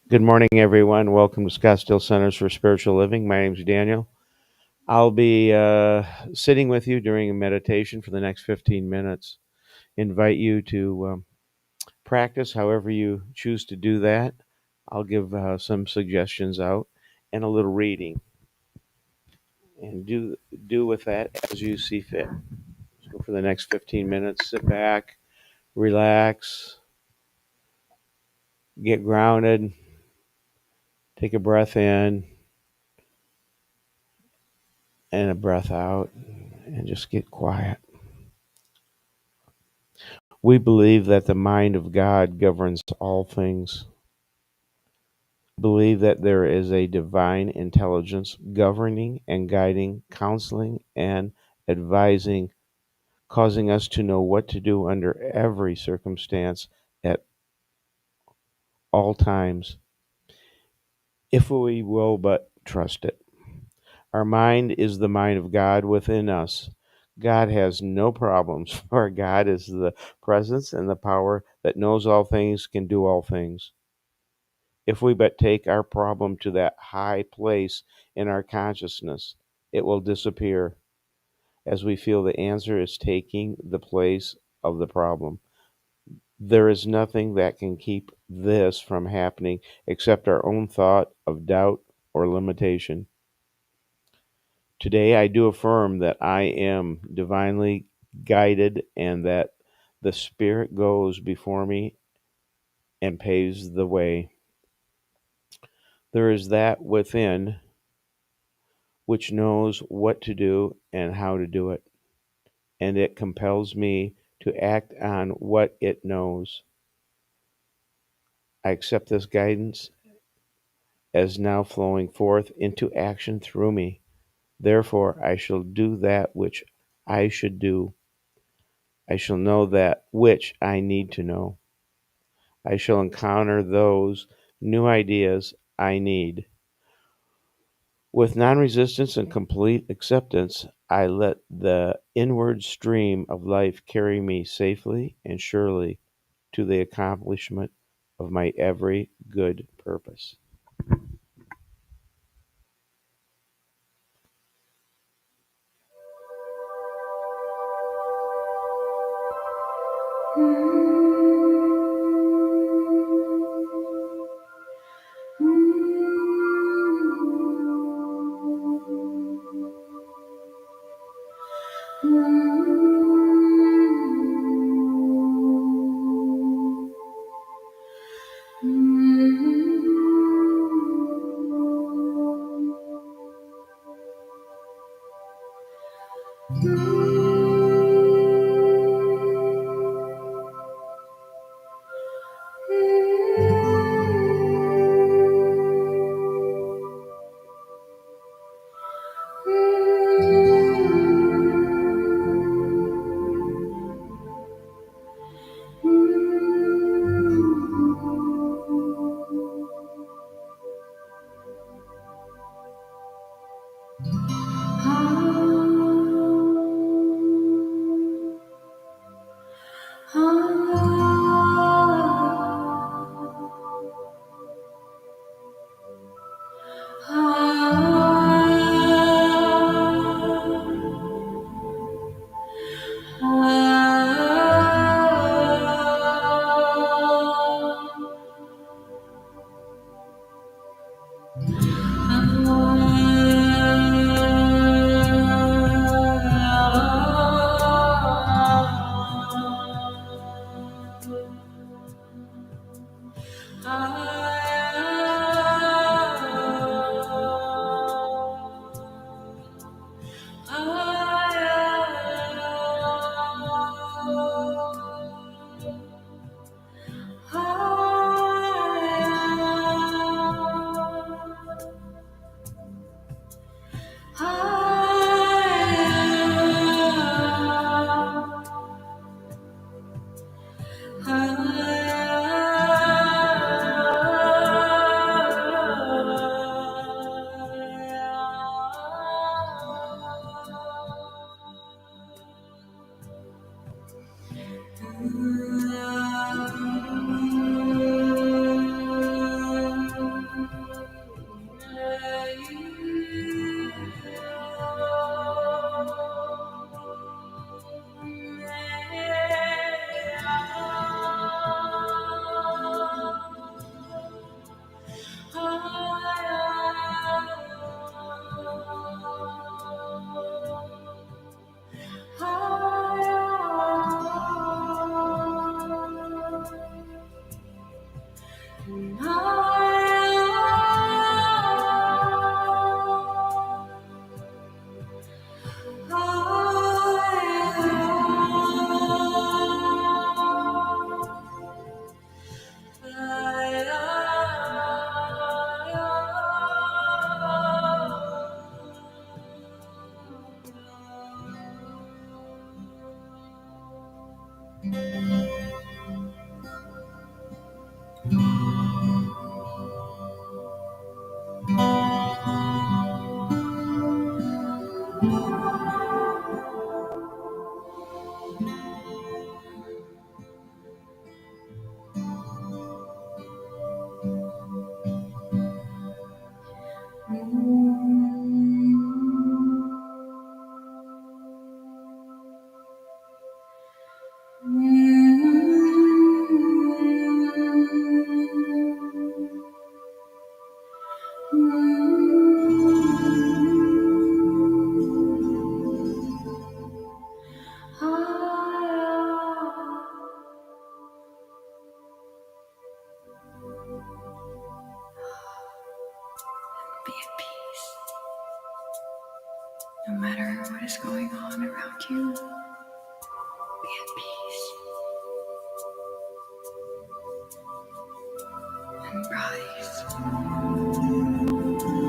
Good morning, everyone. Welcome to Scottsdale Centers for Spiritual Living. My name is Daniel. I'll be sitting with you during a meditation for the next 15 minutes. Invite you to practice however you choose to do that. I'll give some suggestions out and a little reading, and do with that as you see fit. So for the next 15 minutes, sit back, relax, get grounded, take a breath in and a breath out, and just get quiet. We believe that the mind of God governs all things. Believe that there is a divine intelligence governing and guiding, counseling and advising, causing us to know what to do under every circumstance at all times, if we will but trust it. Our mind is the mind of God within us. God has no problems, for God is the presence and the power that knows all things, can do all things. If we but take our problem to that high place in our consciousness, it will disappear as we feel the answer is taking the place of the problem. There is nothing that can keep this from happening except our own thought of doubt or limitation. Today, I do affirm that I am divinely guided and that the Spirit goes before me and paves the way. There is that within which knows what to do and how to do it, and it compels me to act on what it knows. I accept this guidance as now flowing forth into action through me. Therefore, I shall do that which I should do. I shall know that which I need to know. I shall encounter those new ideas I need. With non-resistance and complete acceptance, I let the inward stream of life carry me safely and surely to the accomplishment of my every good purpose. Be at peace. No matter what is going on around you, be at peace. And rise.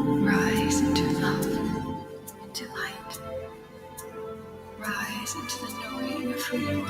Rise into love, into light. Rise into the knowing of who you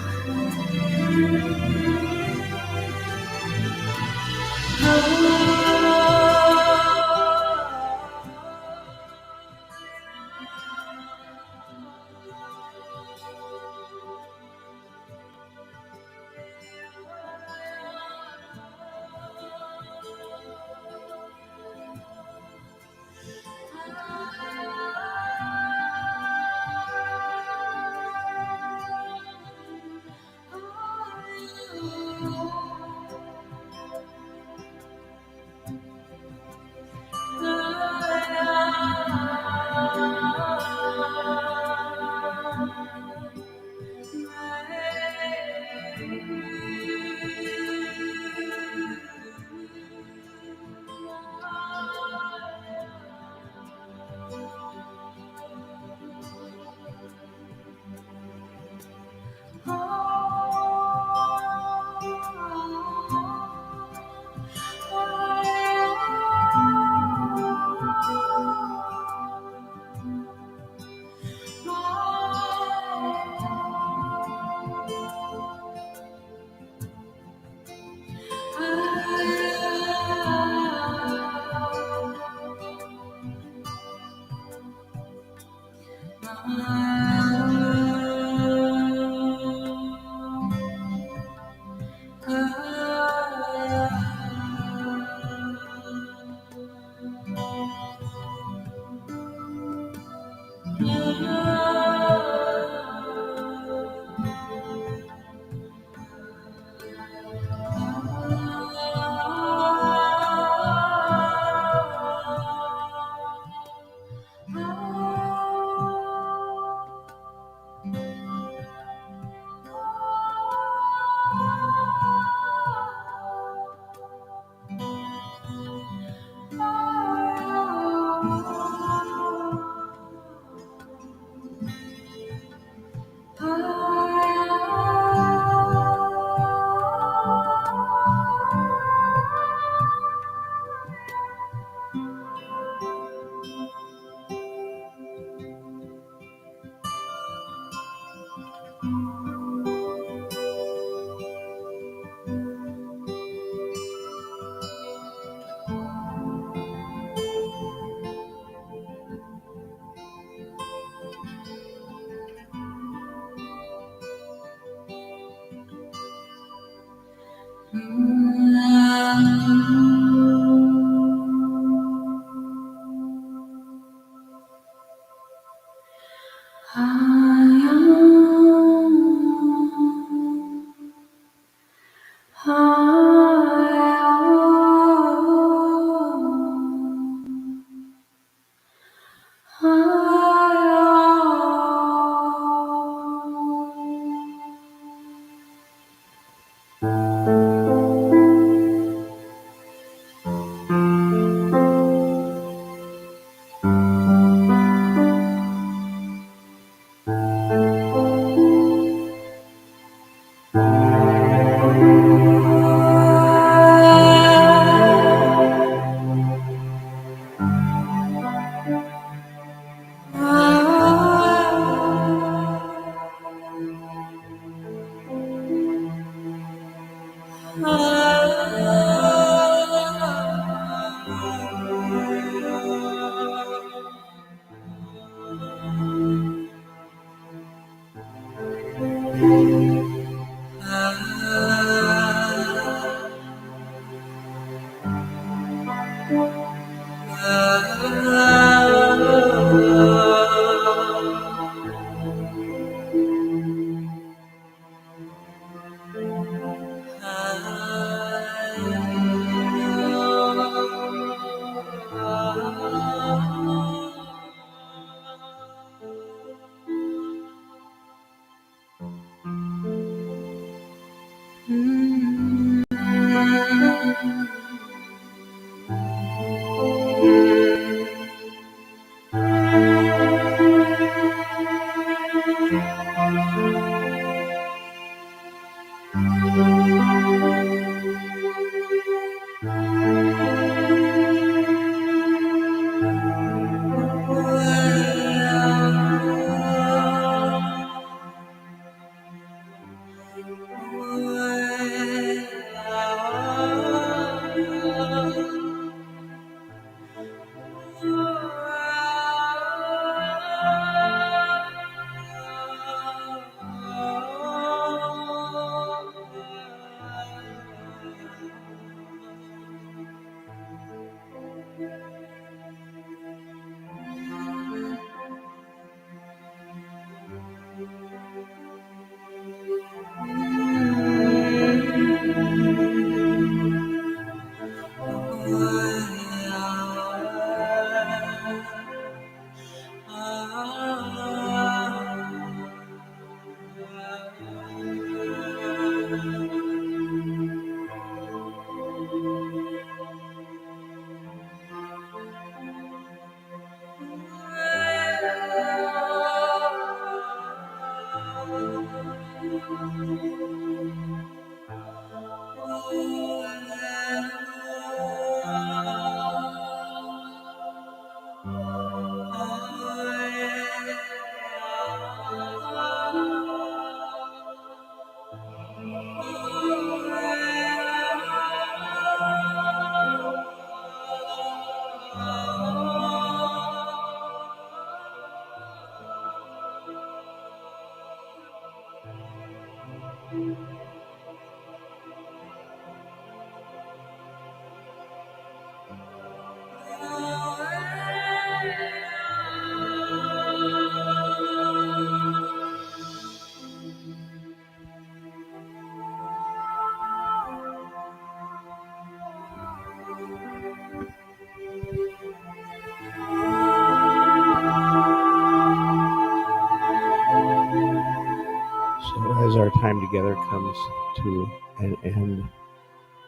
So, as our time together comes to an end,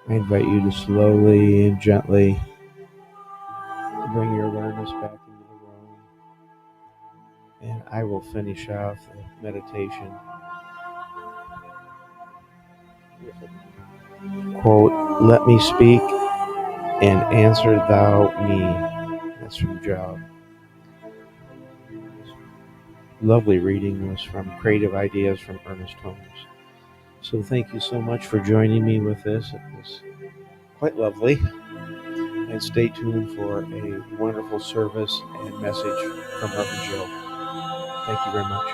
I invite you to slowly and gently bring your awareness back into the room, and I will finish off the meditation with a quote, "Let me speak and answer thou me." That's from Job. Lovely reading was from Creative Ideas from Ernest Holmes. So thank you so much for joining me with this. It was quite lovely. And stay tuned for a wonderful service and message from Reverend Jill. Thank you very much.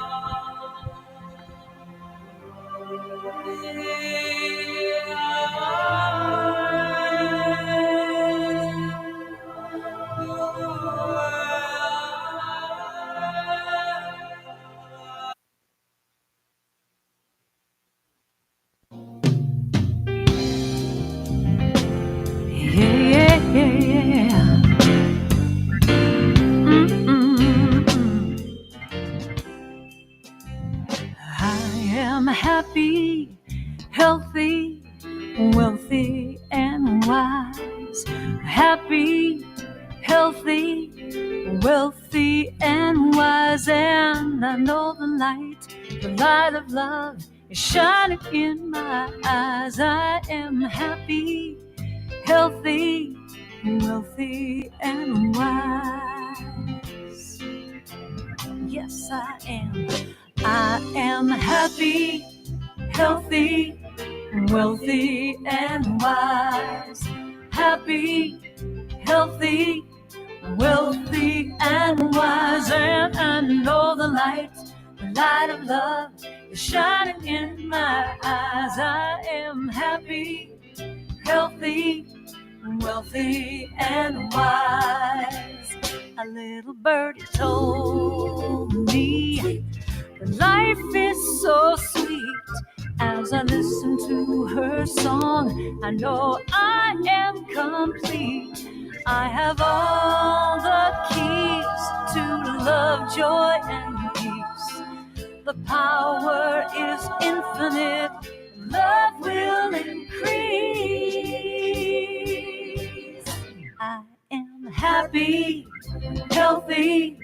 Yeah, yeah, yeah. I am happy, healthy, wealthy, and wise. Happy, healthy, wealthy, and wise. And I know the light of love is shining in my eyes. I am happy, healthy, wealthy, and wise. Yes, I am. I am happy, healthy, wealthy, and wise. Happy, healthy, wealthy, and wise. And I know the light of love is shining in my eyes. I am happy, healthy, wealthy, and wise. A little birdie told me that life is so sweet. As I listen to her song, I know I am complete. I have all the keys to love, joy, and peace. The power is infinite. Love will increase. I am happy, healthy,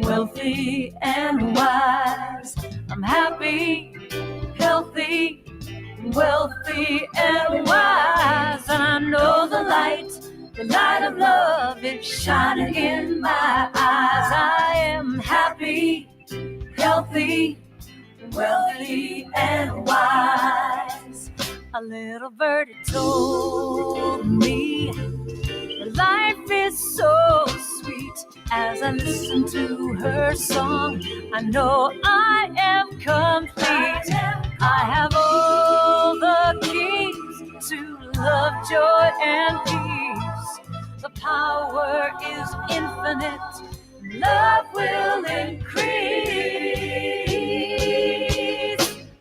wealthy, and wise. I'm happy, healthy, wealthy, and wise. And I know the light of love is shining in my eyes. I am happy, healthy, wealthy, and wise. A little birdie told me life is so sweet. As I listen to her song, I know I am complete. I have all the keys to love, joy, and peace. The power is infinite. Love will increase.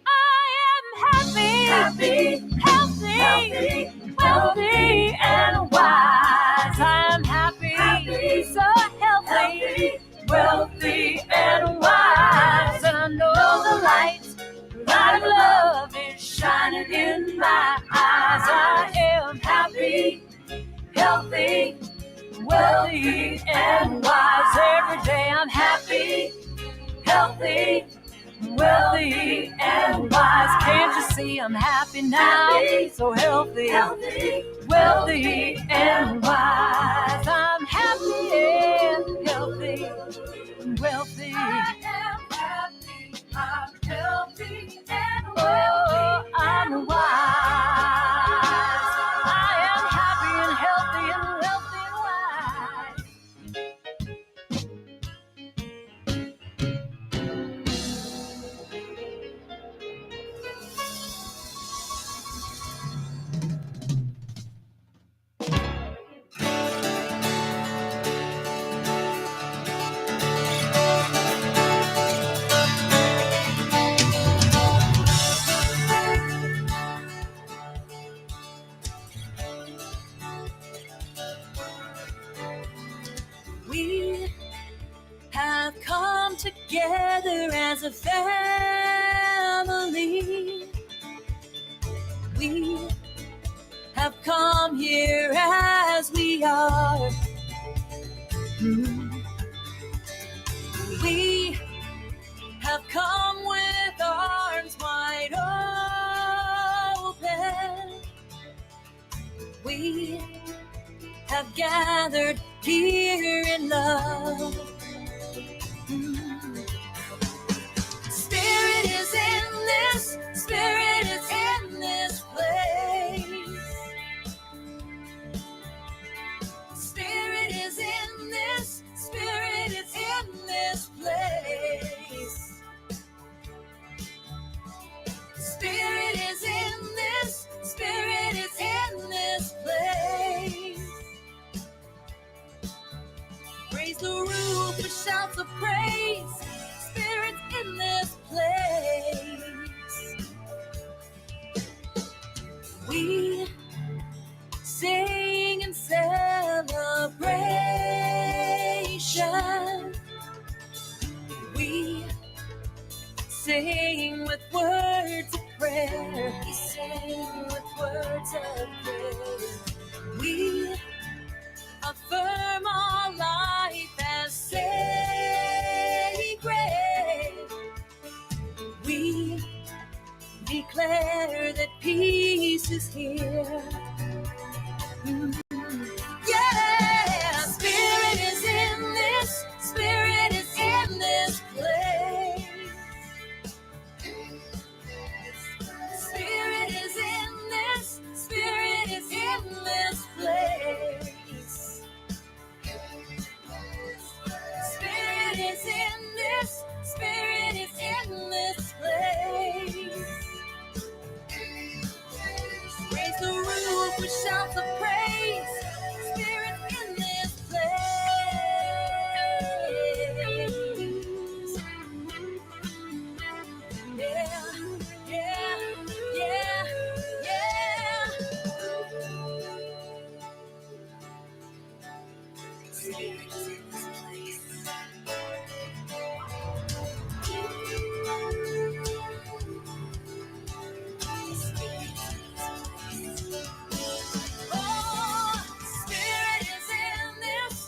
I am happy, healthy, wealthy, and wise. I'm happy, so healthy, wealthy, and wise. And I know the light of love is shining in my eyes. I am happy, healthy, wealthy, and wise. Every day I'm happy, healthy, wealthy, and wise. Can't you see I'm happy now? Happy, so healthy, wealthy, and wise. I'm happy and healthy, wealthy. I am happy, I'm healthy, and wealthy, I'm wise. I am happy and healthy and wealthy and wise. We have come together as a family. We have come here as we are. We have come with arms wide open. We have gathered here in love. Spirit is in this, Spirit is in this place. Spirit is in this, Spirit is in this place. Spirit is in this, Spirit is in this place. Raise the roof with shouts of praise. Spirit's in this place. We sing in celebration. We sing with words of prayer. We sing with words of prayer. We affirm our life as sacred. We declare that peace is here. Yeah, Spirit is in this, Spirit is in this place. Spirit is in this, Spirit is in this place. Spirit is in this, Spirit is in this place. Raise the roof with shouts of praise. Spirit in this place. Yeah, yeah, yeah, yeah. Spirit is in this place. Oh, Spirit is in this,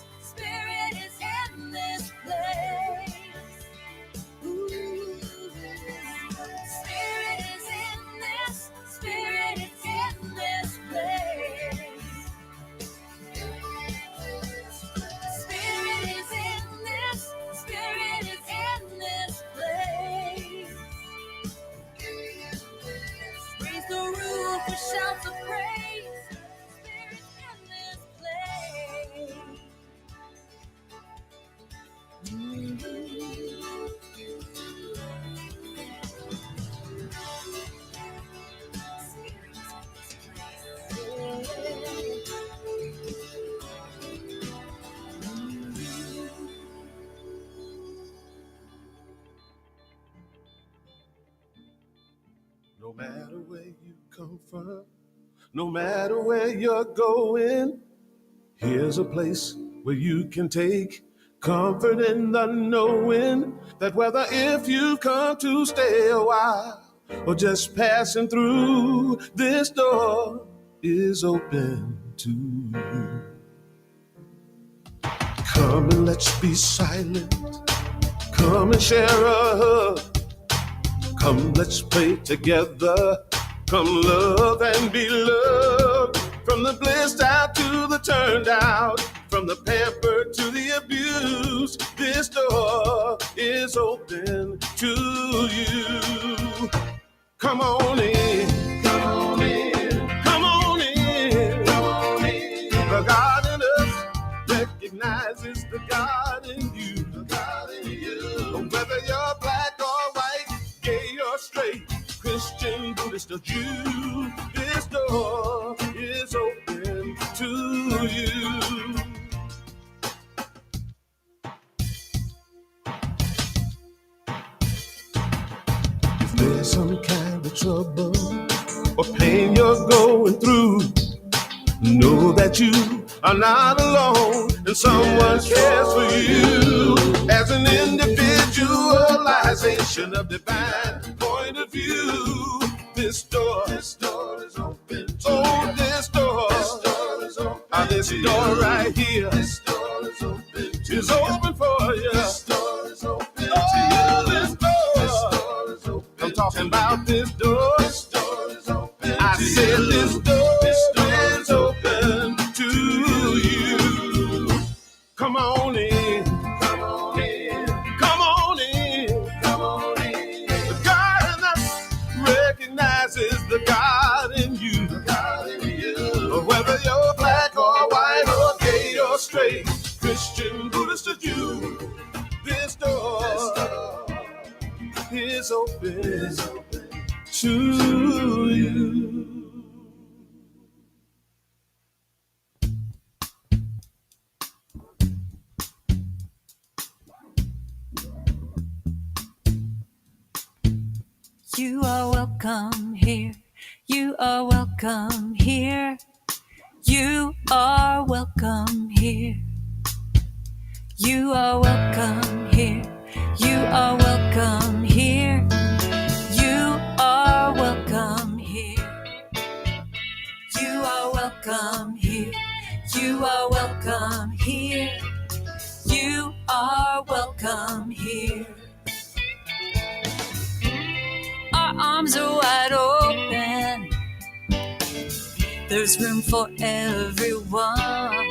No matter where you're going, here's a place where you can take comfort in the knowing that whether if you come to stay a while or just passing through, this door is open to you. Come and let's be silent. Come and share a hug. Come, let's pray together. Come love and be loved. From the blissed out to the turned out, from the pampered to the abused, this door is open to you. Come on in, come on in, come on in, come on in. The God in us recognizes the God in you, the God in you. Whether you're black or white, gay or straight, Christian, Buddhist or Jew, this door is open to you. If there's some kind of trouble or pain you're going through, know that you are not alone and someone cares for you. As an individualization of divine point of view, this door is open to you. This door is open. This door right here, this door is open to is open for you. This door is open to you. This door is open. I'm talking about this door. This door is open. I said this door is open to you. Come on in. Come on in. Come on in. Come on in. The God in us recognizes the God in you. The God in you. Whether you're black or white or gay or straight, Christian, Buddhist or Jew, this door is open to you. You are welcome here. You are welcome here. You are welcome here. You are welcome here. You are welcome here. You are welcome here. You are welcome here. You are welcome here. You are welcome here. Our arms are wide open. There's room for everyone.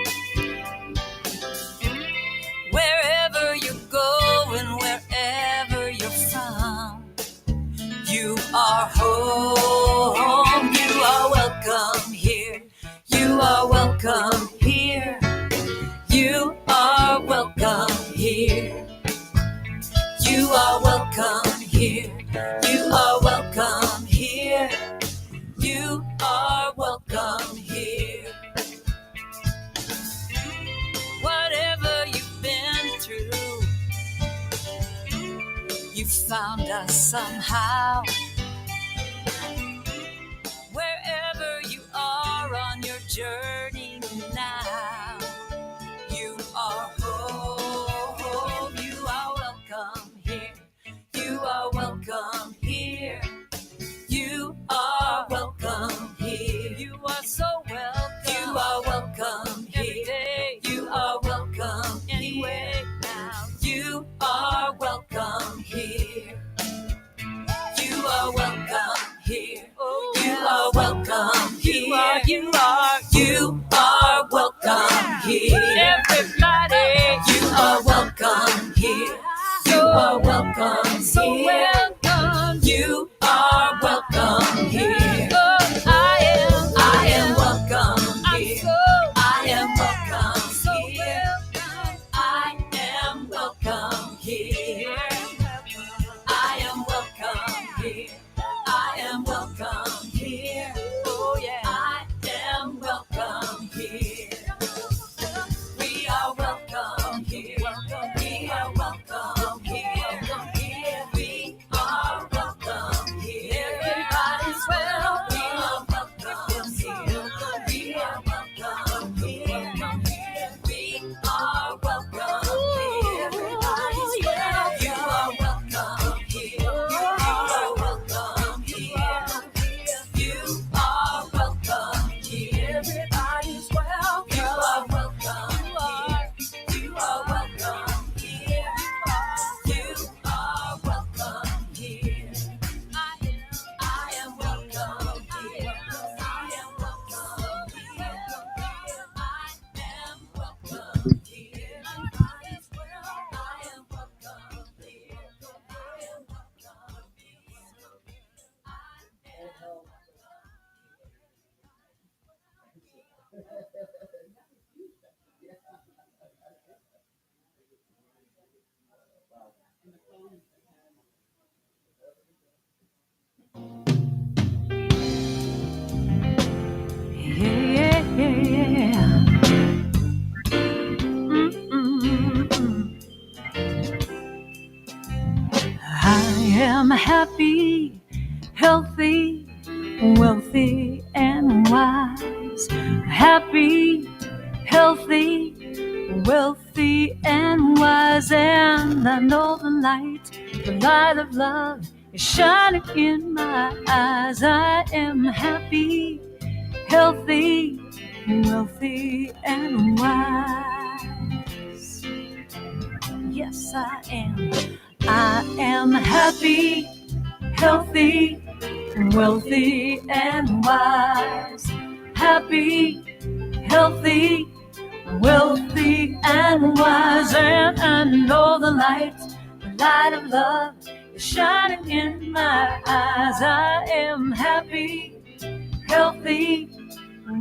Wherever you go and wherever you're from, you are home. You are welcome here. You are welcome here. You are welcome here. You are welcome here. You are welcome here. You are welcome here. Whatever you've been through, you found us somehow. Wherever you are on your journey now, you are home. You are welcome here. You are welcome here. You are welcome here. You are so welcome. You are welcome here. You are welcome anyway now. You are welcome here. You are welcome here. You are welcome here. You are welcome here. Everybody, you are welcome here. You are welcome so here. Welcome. You are welcome here. Oh, I am welcome here. I am welcome so here. Welcome. I am welcome here. I am welcome here. I am welcome here. Oh yeah. I am welcome here. We are welcome here. We are welcome here. We Yeah, yeah, yeah. Mm-mm-mm. I am happy, healthy, wealthy, and wise. Happy, healthy, wealthy, and wise. And I know the light of love is shining in my eyes. I am happy, healthy, wealthy, and wise. Yes, I am. I am happy, healthy, wealthy, and wise. Happy, healthy, wealthy, and wise. And I know the light of love is shining in my eyes. I am happy, healthy,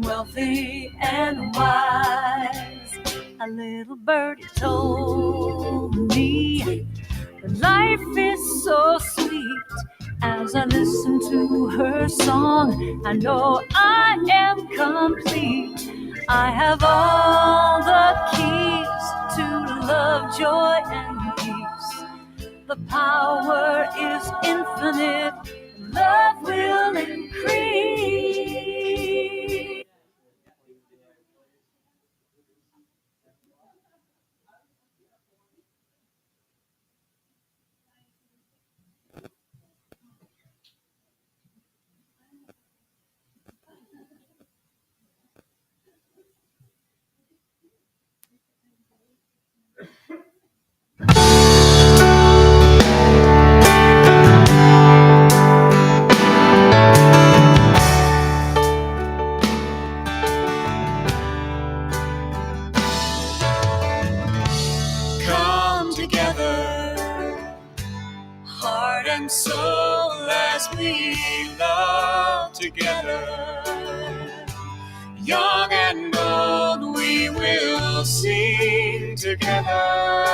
wealthy, and wise. A little birdie told me that life is so sweet. As I listen to her song, I know I am complete. I have all the keys to love, joy, and peace. The power is infinite. Love will increase. Come together, heart and soul, as we love together. Young and old, we will sing together,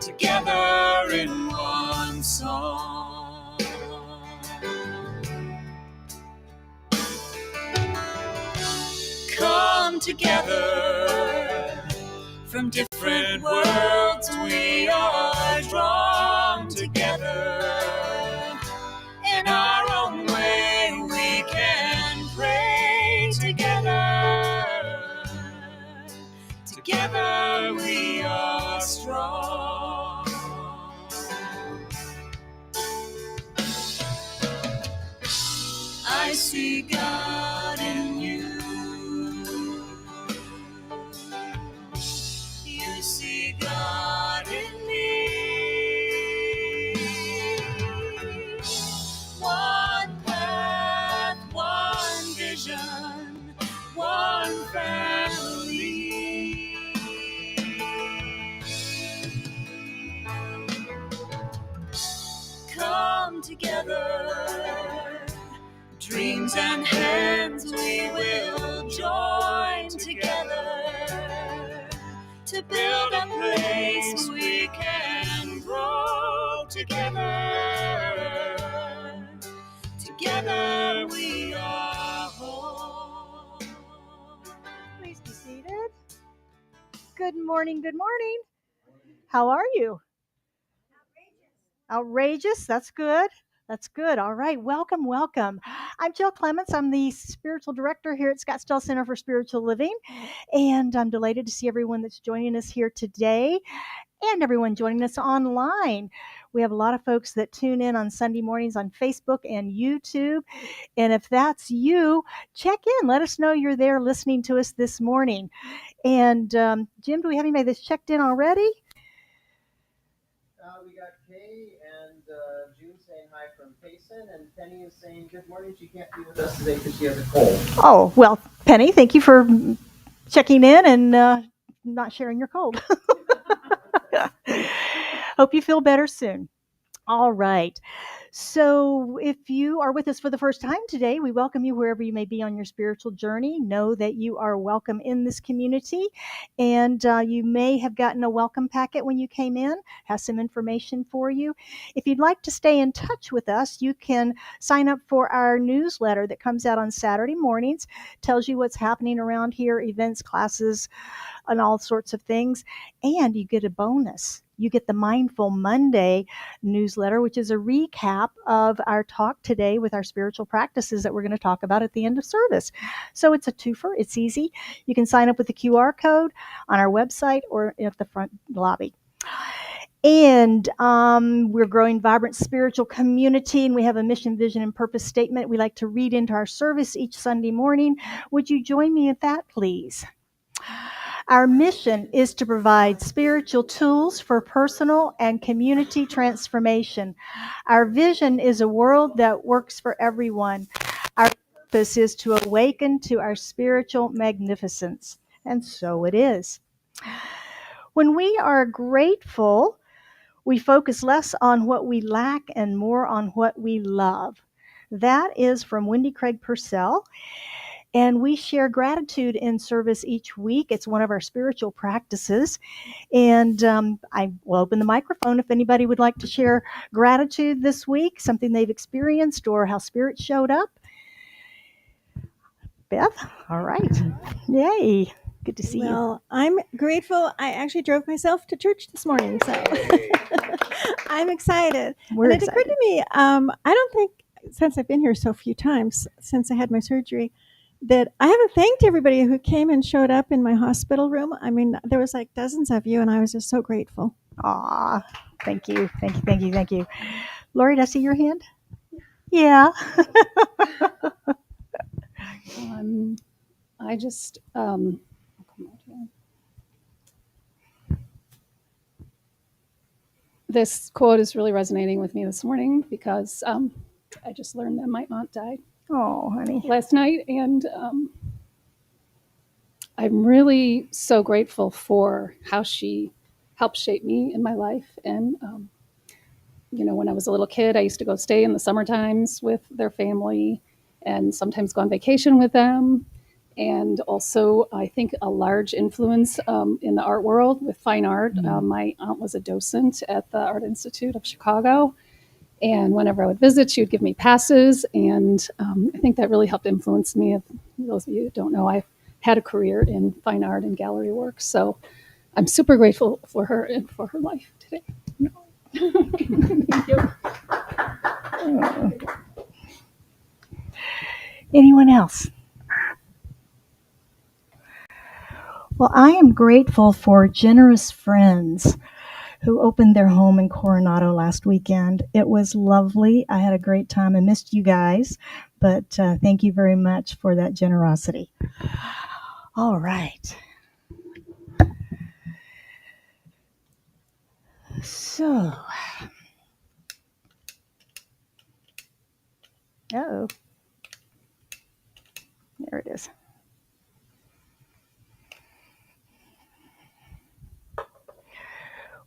together in one song. Come together, from different worlds we are drawn together. In our own way we can pray together. Together we are strong. I see God in you. You see God in me. One path, one vision, one family. Come together, dreams and hands we will join together to build a place we can grow together. Together we are whole. Please be seated. Good morning. Good morning. How are you? Outrageous. That's good. That's good. All right. Welcome. Welcome. I'm Jill Clements. I'm the spiritual director here at Scottsdale Center for Spiritual Living. And I'm delighted to see everyone that's joining us here today and everyone joining us online. We have a lot of folks that tune in on Sunday mornings on Facebook and YouTube. And if that's you, check in. Let us know you're there listening to us this morning. And Jim, do we have anybody that's checked in already? We got Kay and June saying hi from Payson, and Penny is saying good morning. She can't be with us today because she has a cold. Oh, well, Penny, thank you for checking in and not sharing your cold. Hope you feel better soon. All right. So, if you are with us for the first time today, we welcome you wherever you may be on your spiritual journey. Know that you are welcome in this community, and you may have gotten a welcome packet when you came in, has some information for you. If you'd like to stay in touch with us, you can sign up for our newsletter that comes out on Saturday mornings, tells you what's happening around here, events, classes, and all sorts of things. And you get a bonus. You get the Mindful Monday newsletter, which is a recap of our talk today with our spiritual practices that we're going to talk about at the end of service. So it's a twofer. It's easy. You can sign up with the QR code on our website or at the front lobby. And we're growing vibrant spiritual community, and we have a mission, vision, and purpose statement we like to read into our service each Sunday morning. Would you join me at that, please? Our mission is to provide spiritual tools for personal and community transformation. Our vision is a world that works for everyone. Our purpose is to awaken to our spiritual magnificence. And so it is. When we are grateful, we focus less on what we lack and more on what we love. That is from Wendy Craig Purcell. And we share gratitude in service each week. It's one of our spiritual practices. And I will open the microphone if anybody would like to share gratitude this week, something they've experienced or how spirit showed up. Beth? All right. Yay. Good to see you. Well, I'm grateful. I actually drove myself to church this morning, so I'm excited. We're and it occurred excited. to me, I don't think, since I've been here so few times since I had my surgery, that I haven't thanked everybody who came and showed up in my hospital room. I mean, there was like dozens of you, and I was just so grateful. Aw, thank you. Thank you. Thank you. Thank you. Lori, did I see your hand? Yeah. I just this quote is really resonating with me this morning because I just learned that my aunt died Oh, honey. last night, and I'm really so grateful for how she helped shape me in my life. And when I was a little kid, I used to go stay in the summer times with their family and sometimes go on vacation with them. And also, I think a large influence in the art world with fine art. My aunt was a docent at the Art Institute of Chicago. And whenever I would visit, she would give me passes. And I think that really helped influence me. If those of you who don't know, I've had a career in fine art and gallery work. So I'm super grateful for her and for her life today. Thank you. Anyone else? Well, I am grateful for generous friends who opened their home in Coronado last weekend. It was lovely. I had a great time. I missed you guys, but thank you very much for that generosity. All right. So, uh-oh. There it is.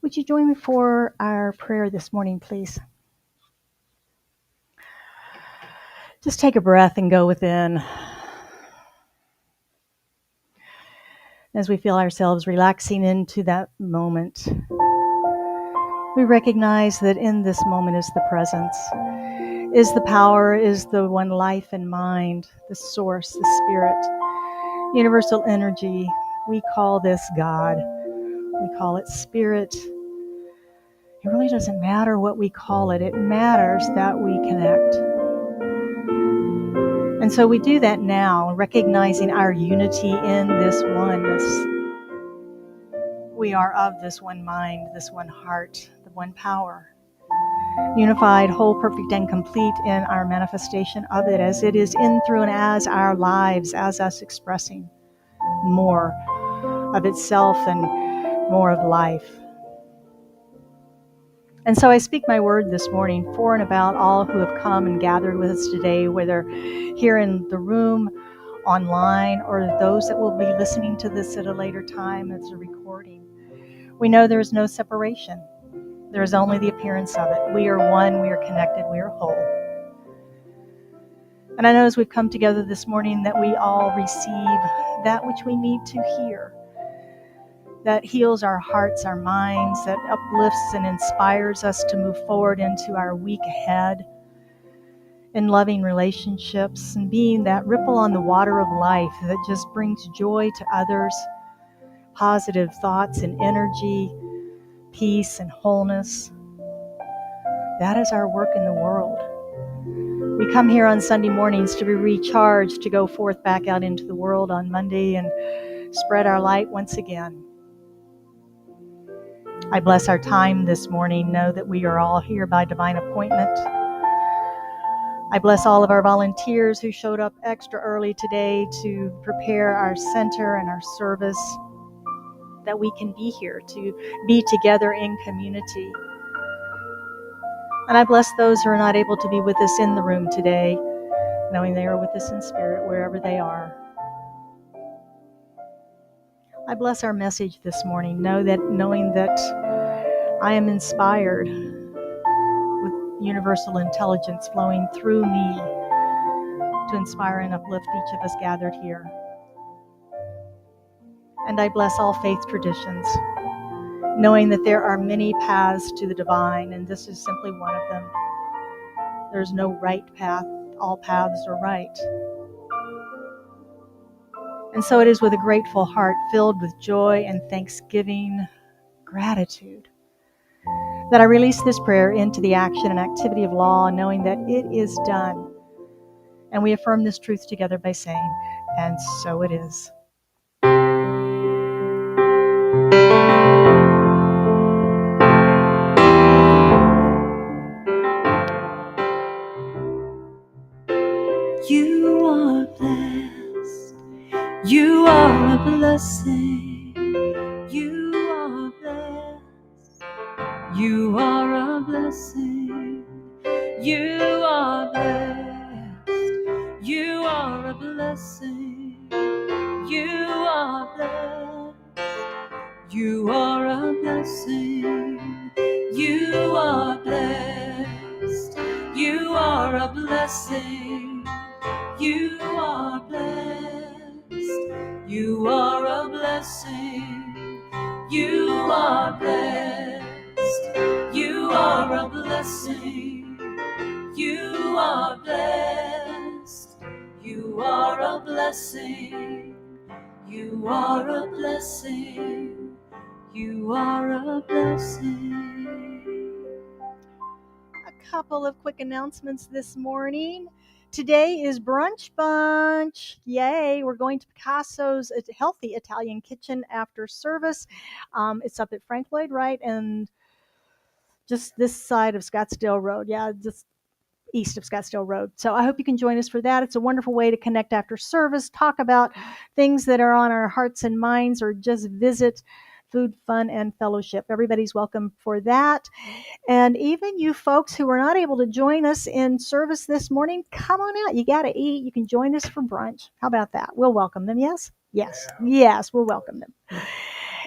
Would you join me for our prayer this morning, please? Just take a breath and go within. As we feel ourselves relaxing into that moment, we recognize that in this moment is the presence, is the power, is the one life and mind, the source, the spirit, universal energy. We call this God. We call it spirit. It really doesn't matter what we call it. It matters that we connect. And so we do that now, recognizing our unity in this oneness. We are of this one mind, this one heart, the one power. Unified, whole, perfect, and complete in our manifestation of it as it is in, through, and as our lives, as us expressing more of itself and more of life. And so I speak my word this morning for and about all who have come and gathered with us today, whether here in the room, online, or those that will be listening to this at a later time as a recording. We know there is no separation. There is only the appearance of it. We are one, we are connected, we are whole. And I know as we've come together this morning that we all receive that which we need to hear, that heals our hearts, our minds, that uplifts and inspires us to move forward into our week ahead in loving relationships and being that ripple on the water of life that just brings joy to others, positive thoughts and energy, peace and wholeness. That is our work in the world. We come here on Sunday mornings to be recharged, to go forth back out into the world on Monday and spread our light once again. I bless our time this morning. Know that we are all here by divine appointment. I bless all of our volunteers who showed up extra early today to prepare our center and our service, that we can be here to be together in community. And I bless those who are not able to be with us in the room today, knowing they are with us in spirit wherever they are. I bless our message this morning, knowing that I am inspired with universal intelligence flowing through me to inspire and uplift each of us gathered here. And I bless all faith traditions, knowing that there are many paths to the divine, and this is simply one of them. There's no right path. All paths are right. And so it is with a grateful heart filled with joy and thanksgiving, gratitude, that I release this prayer into the action and activity of law, knowing that it is done. And we affirm this truth together by saying, and so it is. You are blessed. You are a blessing. You are blessed. You are a blessing. You are blessed. You are a blessing. You are blessed. You are a blessing. You are blessed. You are a blessing. You are blessed. You are a blessing. You are blessed. You are a blessing. You are blessed. You are a blessing. You are a blessing. You are a blessing. A couple of quick announcements this morning. Today is Brunch Bunch. Yay. We're going to Picasso's Healthy Italian Kitchen after service. It's up at Frank Lloyd Wright and just this side of Scottsdale Road. Yeah, just east of Scottsdale Road. So I hope you can join us for that. It's a wonderful way to connect after service, talk about things that are on our hearts and minds, or just visit food, fun, and fellowship. Everybody's welcome for that. And even you folks who were not able to join us in service this morning, come on out. You got to eat. You can join us for brunch. How about that? We'll welcome them. Yes? Yes. Yes, we'll welcome them.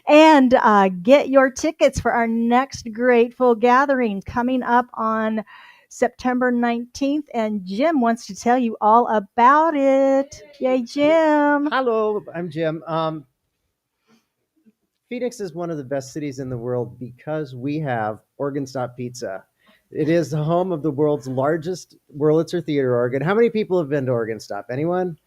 And get your tickets for our next Grateful Gathering coming up on September 19th. And Jim wants to tell you all about it. Yay, Jim. Hello, I'm Jim. Phoenix is one of the best cities in the world because we have Organ Stop Pizza. It is the home of the world's largest Wurlitzer Theater organ. How many people have been to Organ Stop? Anyone?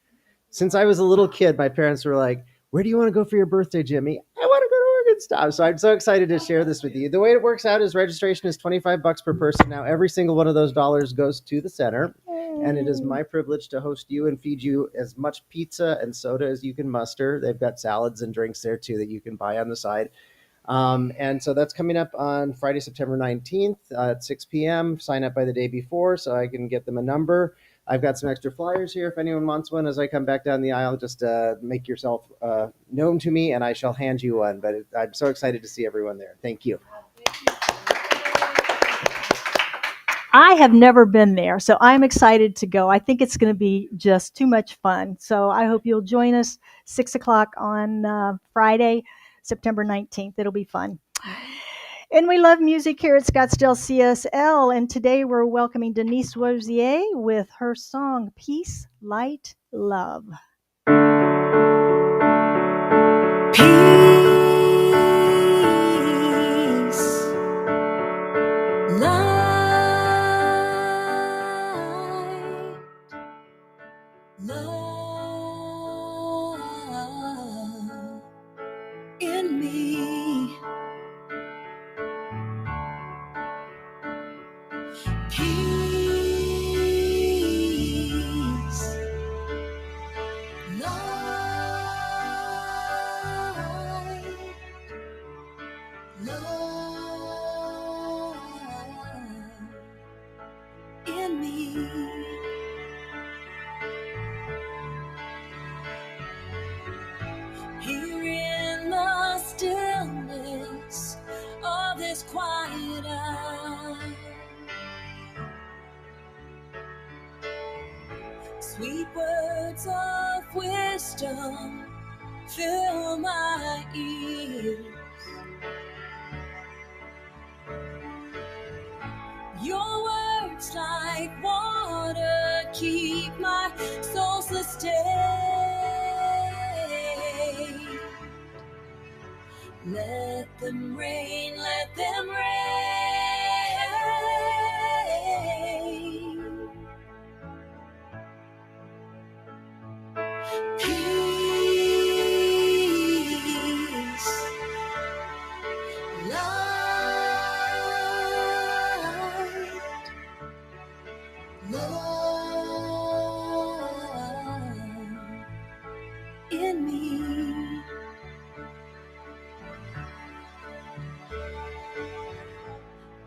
Since I was a little kid, my parents were like, "Where do you want to go for your birthday, Jimmy?" "I want to go to Organ Stop." So I'm so excited to share this with you. The way it works out is registration is $25 per person. Now, every single one of those dollars goes to the center. And it is my privilege to host you and feed you as much pizza and soda as you can muster. They've got salads and drinks there too that you can buy on the side. And so that's coming up on Friday, September 19th at 6 p.m. Sign up by the day before so I can get them a number. I've got some extra flyers here if anyone wants one. As I come back down the aisle, just make yourself known to me and I shall hand you one. But I'm so excited to see everyone there. Thank you. I have never been there, so I'm excited to go. I think it's going to be just too much fun. So I hope you'll join us 6 o'clock on Friday, September 19th. It'll be fun. And we love music here at Scottsdale CSL. And today we're welcoming Denise Rosier with her song Peace, Light, Love. Peace, light, love in me. Peace, light, love in me. Here in the stillness of this quiet hour, sweet words of wisdom fill my ears. Your words like water keep my soul sustained. Let them rain, let them rain. Peace, light, love in me.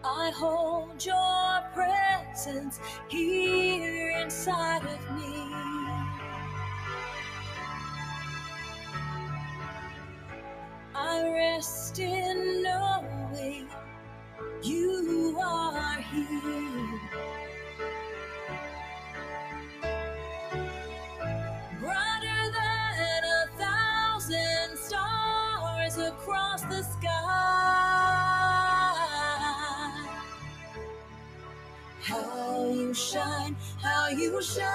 I hold your presence here inside of me. I rest in knowing you are here. Brighter than 1,000 stars across the sky. How you shine, how you shine.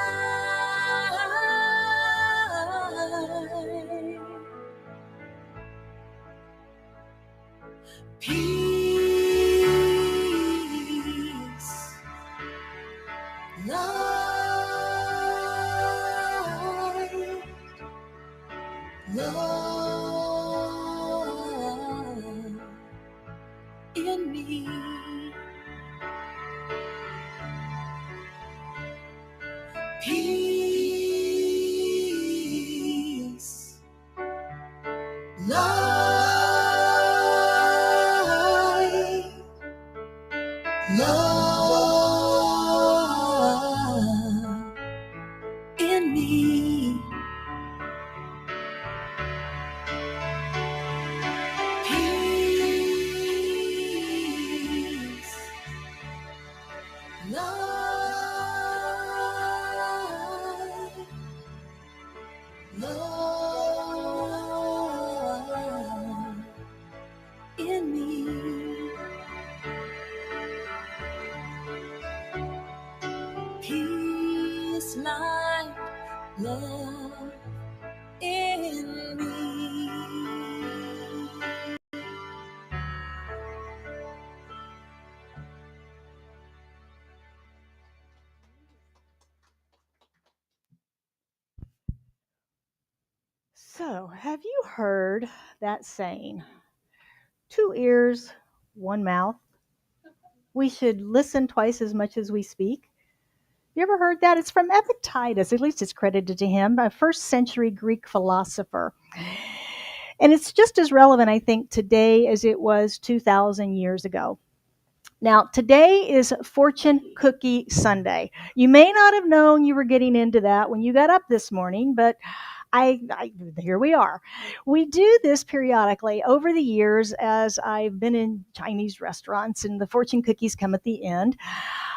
Peace, light, love in me. Peace, light, love in me. Peace, light, love in me. Peace, light, love in me. So, have you heard that saying? 2 ears, 1 mouth. We should listen twice as much as we speak. You ever heard that? It's from Epictetus, at least it's credited to him, a first century Greek philosopher. And it's just as relevant, I think, today as it was 2,000 years ago. Now, today is Fortune Cookie Sunday. You may not have known you were getting into that when you got up this morning, but here we are. We do this periodically over the years as I've been in Chinese restaurants and the fortune cookies come at the end.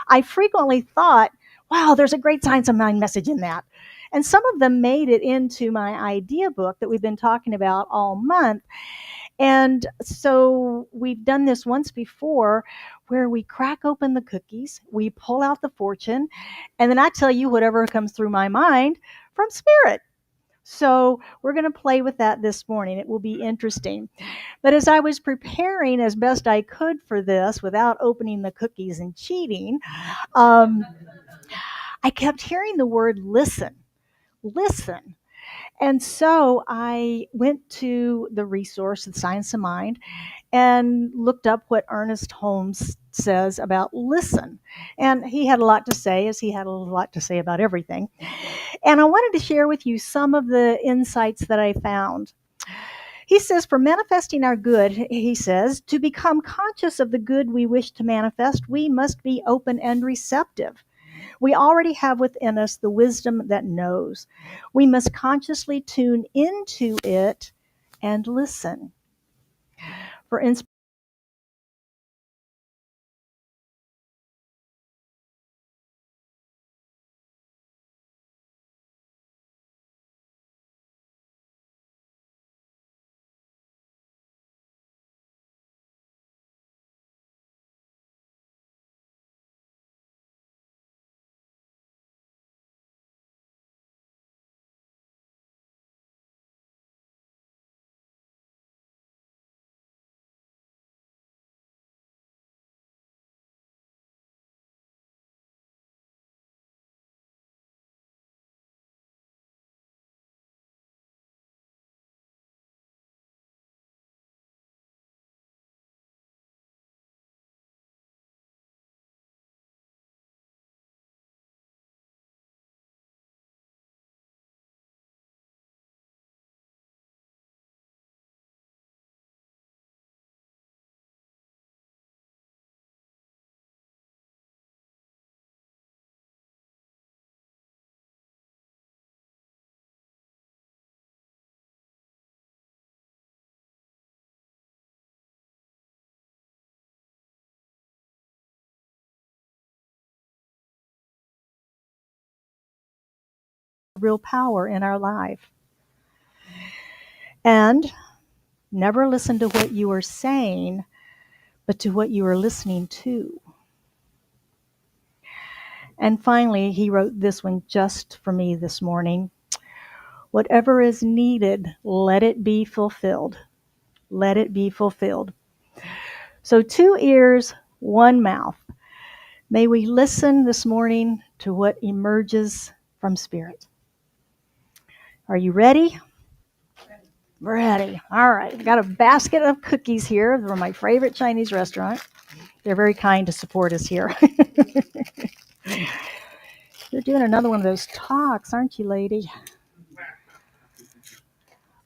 I frequently thought, wow, there's a great science of mind message in that. And some of them made it into my idea book that we've been talking about all month. And so we've done this once before where we crack open the cookies, we pull out the fortune, and then I tell you whatever comes through my mind from spirit. So we're going to play with that this morning. It will be interesting. But as I was preparing as best I could for this without opening the cookies and cheating, I kept hearing the word listen, listen. And so I went to the resource, the Science of Mind, and looked up what Ernest Holmes says about listen. And he had a lot to say, as he had a lot to say about everything. And I wanted to share with you some of the insights that I found. He says, for manifesting our good, he says, to become conscious of the good we wish to manifest, we must be open and receptive. We already have within us the wisdom that knows. We must consciously tune into it and listen. For instance, real power in our life. And never listen to what you are saying, but to what you are listening to. And finally, he wrote this one just for me this morning. Whatever is needed, let it be fulfilled. Let it be fulfilled. So 2 ears, 1 mouth. May we listen this morning to what emerges from Spirit. Are you ready? Ready. All right. I've got a basket of cookies here from my favorite Chinese restaurant. They're very kind to support us here. You're doing another one of those talks, aren't you, lady?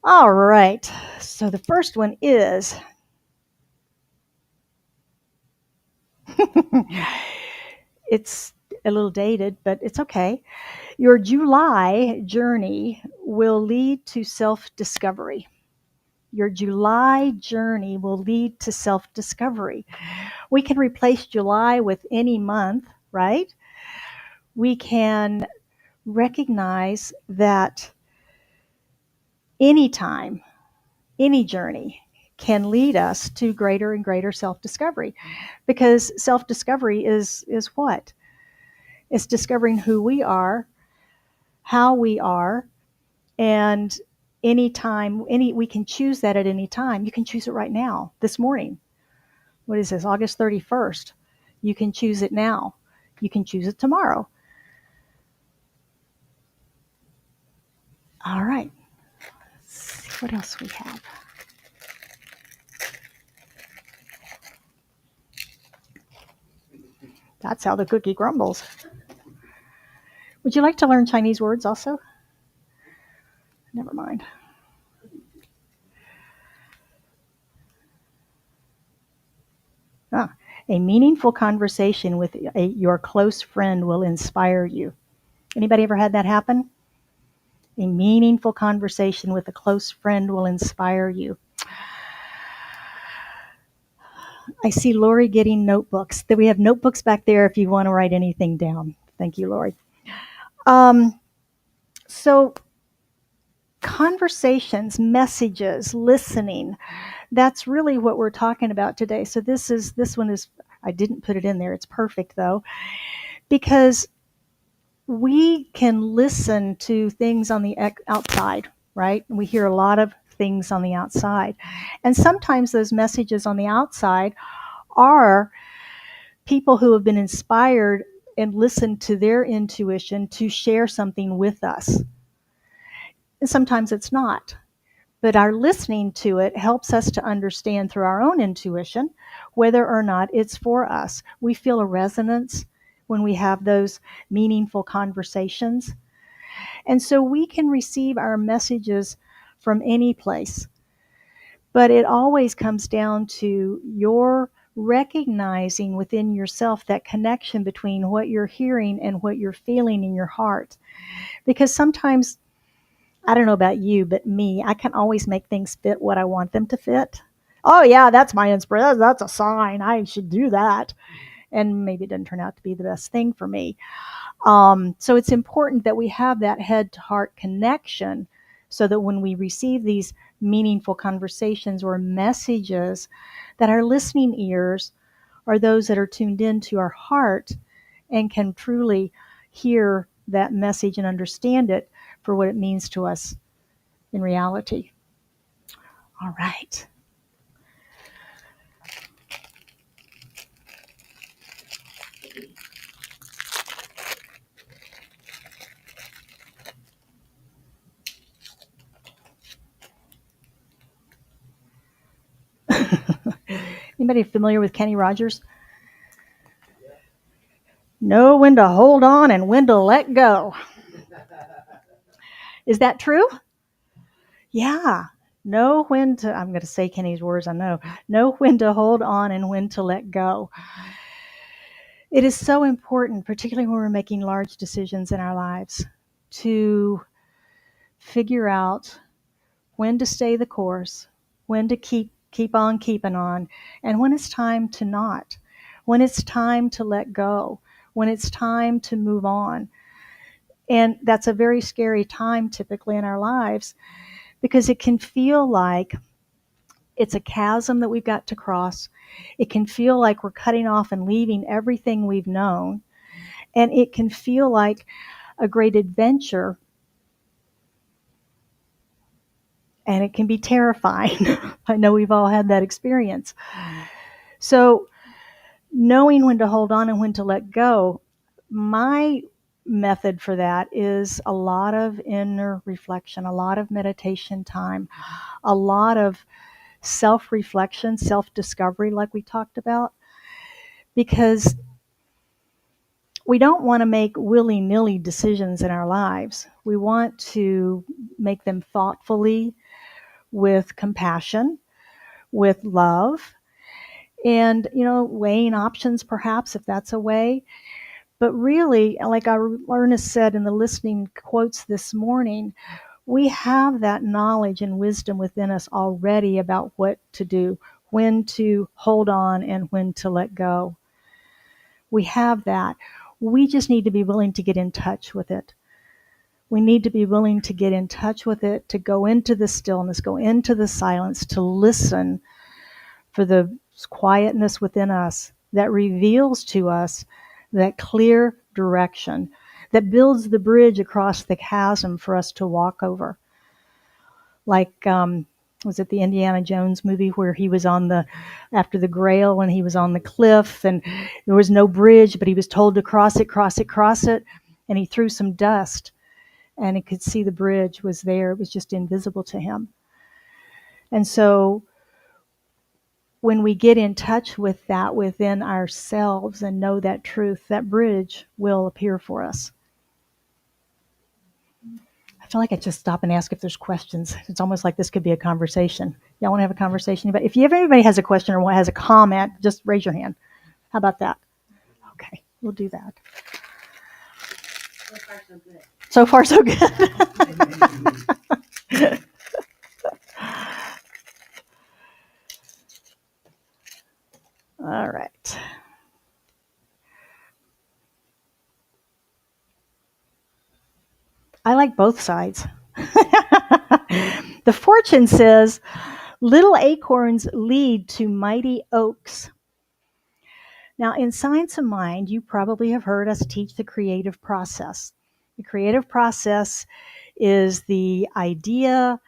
All right. So the first one is it's a little dated, but it's okay. Your July journey will lead to self-discovery. Your July journey will lead to self-discovery. We can replace July with any month, right? We can recognize that any time, any journey can lead us to greater and greater self-discovery, because self-discovery is what? It's discovering who we are, how we are, and anytime, we can choose that at any time. You can choose it right now, this morning. What is this, August 31st? You can choose it now. You can choose it tomorrow. All right. Let's see what else we have. That's how the cookie crumbles. Would you like to learn Chinese words also? Never mind. Ah, a meaningful conversation with your close friend will inspire you. Anybody ever had that happen? A meaningful conversation with a close friend will inspire you. I see Lori getting notebooks. We have notebooks back there if you want to write anything down. Thank you, Lori. So conversations, messages, listening. That's really what we're talking about today. So this one is, I didn't put it in there. It's perfect though, because we can listen to things on the outside, right? We hear a lot of things on the outside. And sometimes those messages on the outside are people who have been inspired and listened to their intuition to share something with us. And sometimes it's not. But our listening to it helps us to understand through our own intuition whether or not it's for us. We feel a resonance when we have those meaningful conversations. And so we can receive our messages from any place. But it always comes down to your recognizing within yourself that connection between what you're hearing and what you're feeling in your heart. Because sometimes, I don't know about you, but me, I can always make things fit what I want them to fit. Oh, yeah, that's my inspiration. That's a sign. I should do that. And maybe it doesn't turn out to be the best thing for me. So it's important that we have that head to heart connection so that when we receive these meaningful conversations or messages, that our listening ears are those that are tuned into our heart and can truly hear that message and understand it for what it means to us in reality. All right. Anybody familiar with Kenny Rogers? Know when to hold on and when to let go. Is that true? Yeah. Know when to, I'm going to say Kenny's words, I know when to hold on and when to let go. It is so important, particularly when we're making large decisions in our lives, to figure out when to stay the course, when to keep on keeping on, and when it's time to not, when it's time to let go, when it's time to move on. And that's a very scary time typically in our lives because it can feel like it's a chasm that we've got to cross. It can feel like we're cutting off and leaving everything we've known. And it can feel like a great adventure. And it can be terrifying. I know we've all had that experience. So knowing when to hold on and when to let go, my method for that is a lot of inner reflection, a lot of meditation time, a lot of self-reflection, self-discovery like we talked about, because we don't want to make willy-nilly decisions in our lives. We want to make them thoughtfully, with compassion, with love, and, weighing options perhaps if that's a way. But really, like our Ernest said in the listening quotes this morning, we have that knowledge and wisdom within us already about what to do, when to hold on and when to let go. We have that. We just need to be willing to get in touch with it. We need to be willing to get in touch with it, to go into the stillness, go into the silence, to listen for the quietness within us that reveals to us that clear direction, that builds the bridge across the chasm for us to walk over. Like, was it the Indiana Jones movie where he was after the Grail, when he was on the cliff and there was no bridge, but he was told to cross it, and he threw some dust and he could see the bridge was there. It was just invisible to him. And so when we get in touch with that within ourselves and know that truth, that bridge will appear for us. I feel like I just stop and ask if there's questions. It's almost like this could be a conversation. Y'all want to have a conversation? If anybody has a question or has a comment, just raise your hand. How about that? Okay, we'll do that. So far, so good. All right. I like both sides. The fortune says, little acorns lead to mighty oaks. Now, in Science of Mind, you probably have heard us teach the creative process. The creative process is the idea,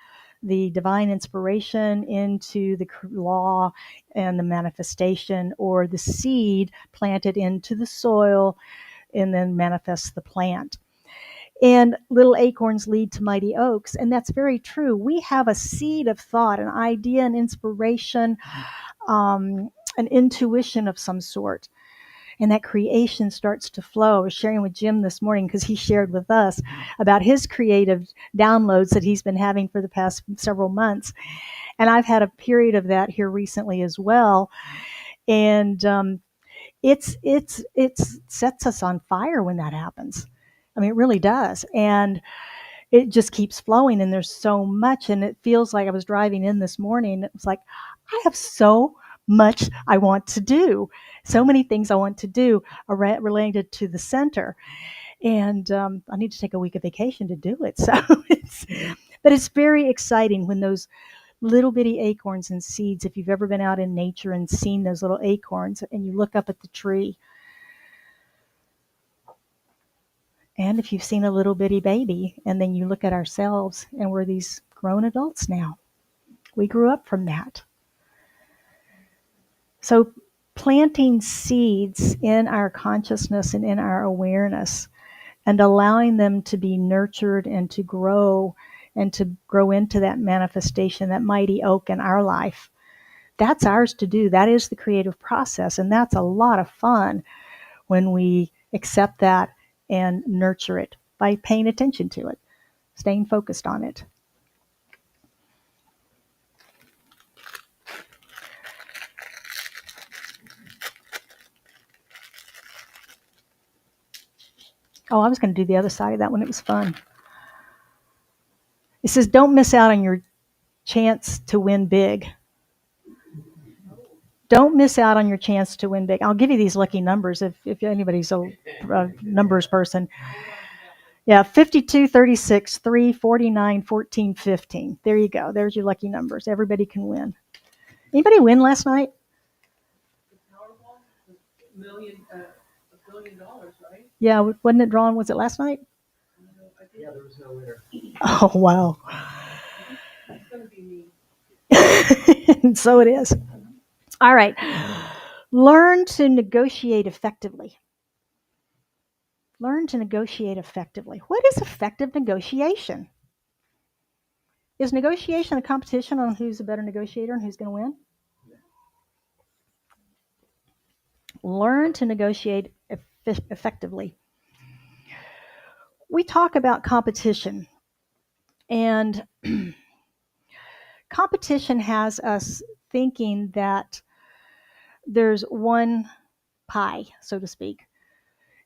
the divine inspiration into the law and the manifestation, or the seed planted into the soil and then manifests the plant. And little acorns lead to mighty oaks. And that's very true. We have a seed of thought, an idea, an inspiration, an intuition of some sort. And that creation starts to flow. I was sharing with Jim this morning because he shared with us about his creative downloads that he's been having for the past several months. And I've had a period of that here recently as well. And it sets us on fire when that happens. I mean, it really does. And it just keeps flowing, and there's so much. And it feels like I was driving in this morning. It was like, I have so much I want to do, so many things I want to do related to the center. And I need to take a week of vacation to do it. So but it's very exciting when those little bitty acorns and seeds, if you've ever been out in nature and seen those little acorns and you look up at the tree, and if you've seen a little bitty baby and then you look at ourselves and we're these grown adults now, we grew up from that. So planting seeds in our consciousness and in our awareness and allowing them to be nurtured and to grow into that manifestation, that mighty oak in our life, that's ours to do. That is the creative process. And that's a lot of fun when we accept that and nurture it by paying attention to it, staying focused on it. Oh, I was going to do the other side of that one. It was fun. It says, don't miss out on your chance to win big. Don't miss out on your chance to win big. I'll give you these lucky numbers if anybody's a numbers person. Yeah, 52, 36, 3, 49, 14, 15. There you go. There's your lucky numbers. Everybody can win. Anybody win last night? $1 billion, right? Yeah, wasn't it drawn? Was it last night? Yeah, there was no winner. Oh, wow. It's going to be me. So it is. All right. Learn to negotiate effectively. Learn to negotiate effectively. What is effective negotiation? Is negotiation a competition on who's a better negotiator and who's going to win? Learn to negotiate effectively. We talk about competition, and competition has us thinking that there's one pie, so to speak,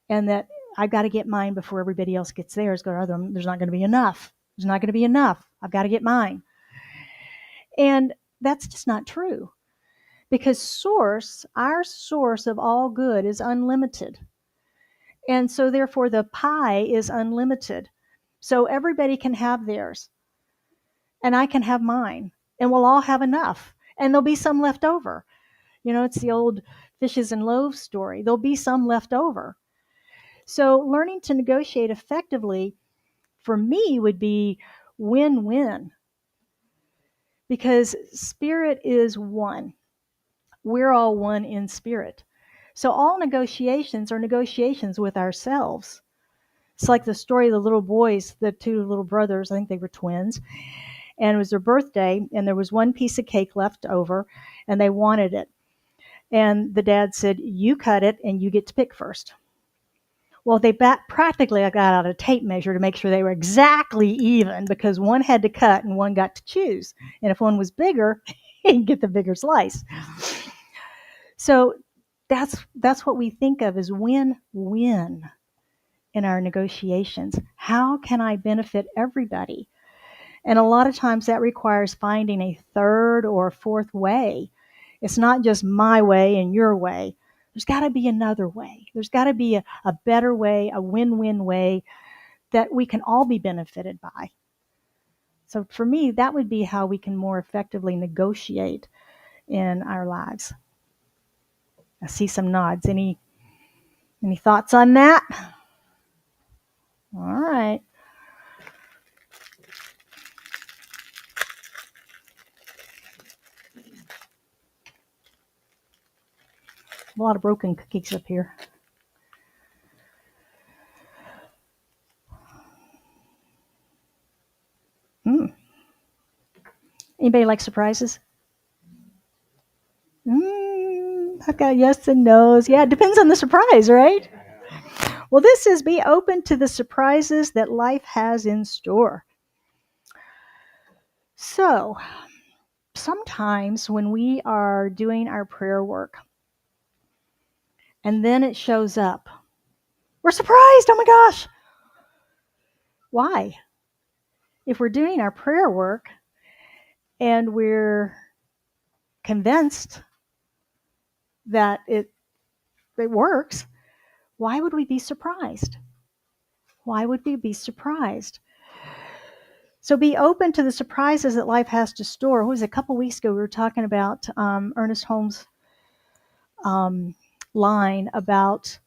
and that I've got to get mine before everybody else gets theirs. There's not going to be enough. There's not going to be enough. I've got to get mine. And that's just not true, because our source of all good is unlimited. And so therefore the pie is unlimited. So everybody can have theirs, and I can have mine, and we'll all have enough, and there'll be some left over. You know, it's the old fishes and loaves story. There'll be some left over. So learning to negotiate effectively for me would be win-win, because spirit is one. We're all one in spirit. So all negotiations are negotiations with ourselves. It's like the story of the little boys, the two little brothers, I think they were twins, and it was their birthday, and there was one piece of cake left over, and they wanted it. And the dad said, you cut it, and you get to pick first. Well, they practically got out a tape measure to make sure they were exactly even, because one had to cut and one got to choose. And if one was bigger, he'd get the bigger slice. So that's what we think of as win-win in our negotiations. How can I benefit everybody? And a lot of times that requires finding a third or fourth way. It's not just my way and your way. There's got to be another way. There's got to be a better way, a win-win way that we can all be benefited by. So for me, that would be how we can more effectively negotiate in our lives. I see some nods. Any thoughts on that? All right. A lot of broken cookies up here. Anybody like surprises? I've got yes and no's. Yeah, it depends on the surprise, right? Well, this is be open to the surprises that life has in store. So, sometimes when we are doing our prayer work and then it shows up, we're surprised. Oh my gosh. Why? If we're doing our prayer work and we're convinced that it works, why would we be surprised? Why would we be surprised? So be open to the surprises that life has to store. What was it, a couple weeks ago we were talking about Ernest Holmes' line about,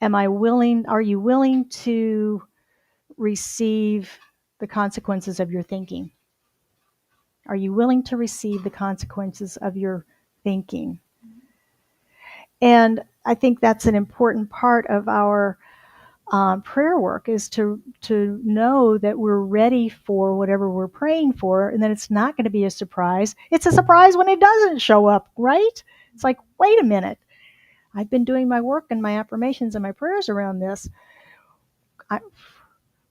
are you willing to receive the consequences of your thinking? Are you willing to receive the consequences of your thinking? And I think that's an important part of our prayer work, is to know that we're ready for whatever we're praying for, and that it's not going to be a surprise. It's a surprise when it doesn't show up, right? It's like, wait a minute. I've been doing my work and my affirmations and my prayers around this.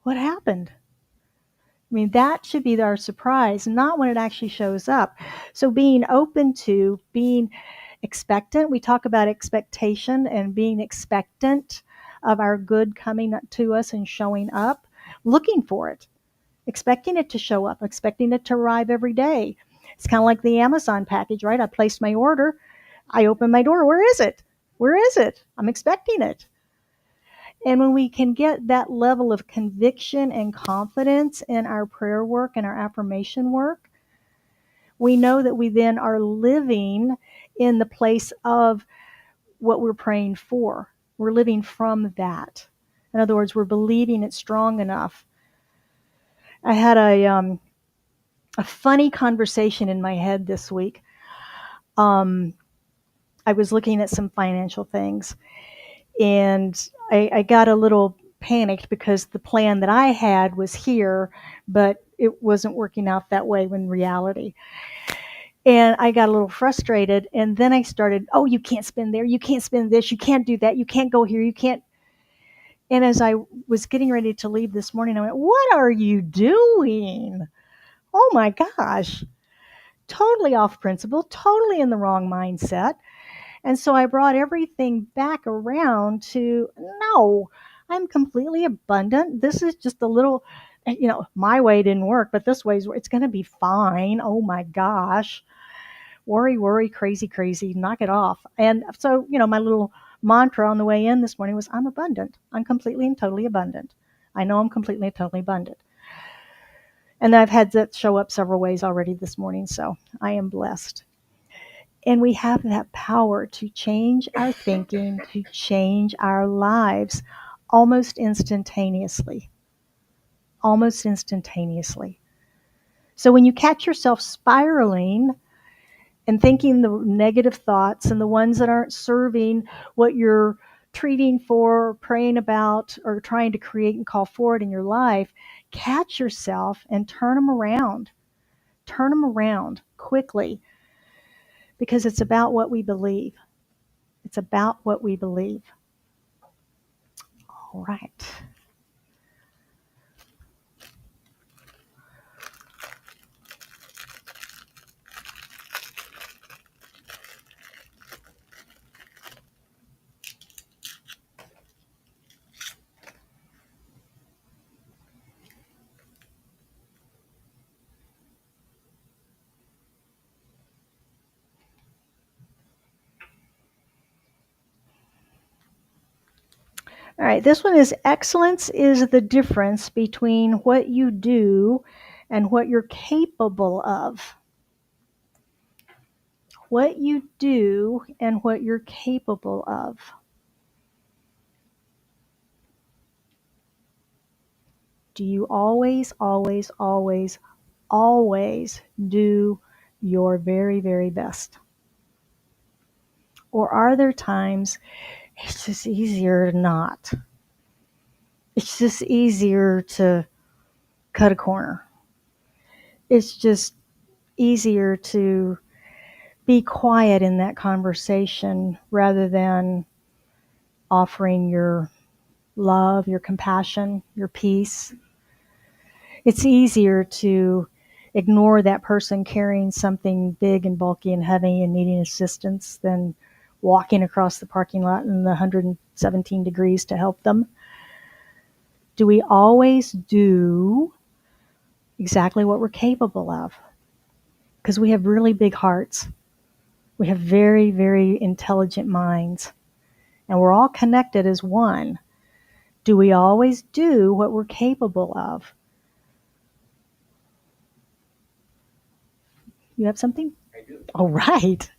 What happened? I mean, that should be our surprise, not when it actually shows up. So being open to, being expectant. We talk about expectation and being expectant of our good coming to us and showing up, looking for it, expecting it to show up, expecting it to arrive every day. It's kind of like the Amazon package, right? I placed my order. I open my door. Where is it? Where is it? I'm expecting it. And when we can get that level of conviction and confidence in our prayer work and our affirmation work, we know that we then are living in the place of what we're praying for. We're living from that. In other words, we're believing it strong enough. I had a funny conversation in my head this week. I was looking at some financial things, and I got a little panicked because the plan that I had was here, but it wasn't working out that way in reality. And I got a little frustrated, and then I started, oh, you can't spend there, you can't spend this, you can't do that, you can't go here, you can't. And as I was getting ready to leave this morning, I went, what are you doing? Oh my gosh. Totally off principle, totally in the wrong mindset. And so I brought everything back around to, no, I'm completely abundant. This is just a little, my way didn't work, but this way, it's going to be fine. Oh my gosh. Worry, crazy, knock it off. And so, my little mantra on the way in this morning was, I'm abundant. I'm completely and totally abundant. I know I'm completely and totally abundant. And I've had that show up several ways already this morning, so I am blessed. And we have that power to change our thinking, to change our lives almost instantaneously. Almost instantaneously. So when you catch yourself spiraling and thinking the negative thoughts and the ones that aren't serving what you're treating for, or praying about, or trying to create and call forward in your life, catch yourself and turn them around. Turn them around quickly, because it's about what we believe. It's about what we believe. All right. All right, this one is excellence is the difference between what you do and what you're capable of. What you do and what you're capable of. Do you always, always, always, always do your very, very best? Or are there times it's just easier to not? It's just easier to cut a corner. It's just easier to be quiet in that conversation rather than offering your love, your compassion, your peace. It's easier to ignore that person carrying something big and bulky and heavy and needing assistance than walking across the parking lot in the 117 degrees to help them. Do we always do exactly what we're capable of? Because we have really big hearts. We have very, very intelligent minds. And we're all connected as one. Do we always do what we're capable of? You have something? I do. All right.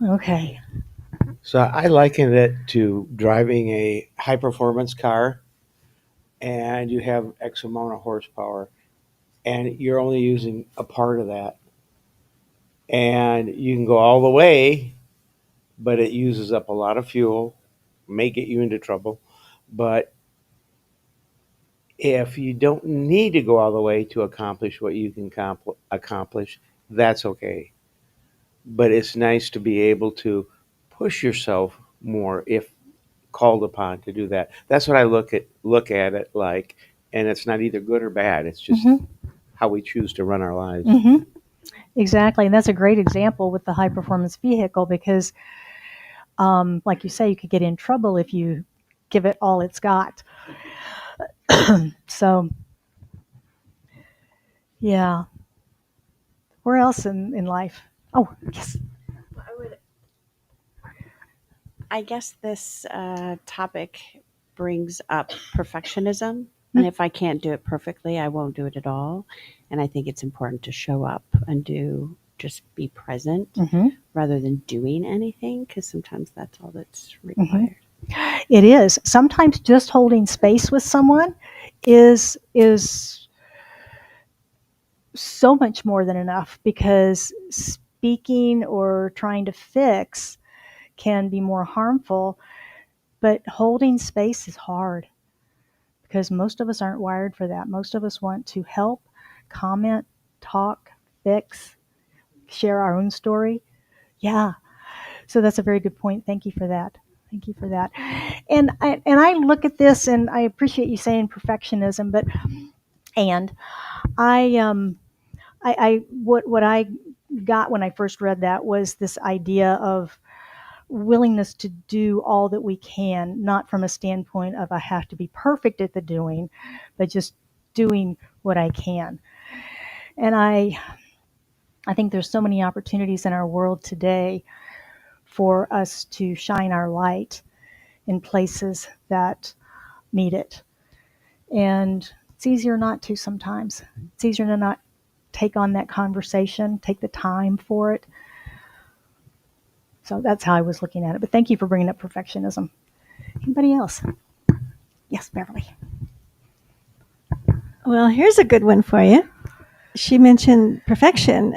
Okay. So I liken it to driving a high performance car and you have X amount of horsepower and you're only using a part of that. And you can go all the way, but it uses up a lot of fuel, may get you into trouble. But if you don't need to go all the way to accomplish what you can accomplish, that's okay. But it's nice to be able to push yourself more if called upon to do that. That's what I look at it like, and it's not either good or bad. It's just how we choose to run our lives. Mm-hmm. Exactly. And that's a great example with the high performance vehicle because, like you say, you could get in trouble if you give it all it's got. So, yeah. Where else in life? Oh, yes. I guess this topic brings up perfectionism. And if I can't do it perfectly, I won't do it at all. And I think it's important to show up and just be present Mm-hmm. rather than doing anything, because sometimes that's all that's required. It is. Sometimes just holding space with someone is so much more than enough because speaking or trying to fix can be more harmful, but holding space is hard because most of us aren't wired for that. Most of us want to help, comment, talk, fix, share our own story. Yeah. So that's a very good point. Thank you for that. Thank you for that. And I look at this and I appreciate you saying perfectionism, but and I what I got when I first read that was this idea of willingness to do all that we can, not from a standpoint of I have to be perfect at the doing, but just doing what I can. And I think there's so many opportunities in our world today for us to shine our light in places that need it. And it's easier not to sometimes. It's easier to not take on that conversation, take the time for it. So that's how I was looking at it. But thank you for bringing up perfectionism. Anybody else? Yes, Beverly. Well, here's a good one for you. She mentioned perfection,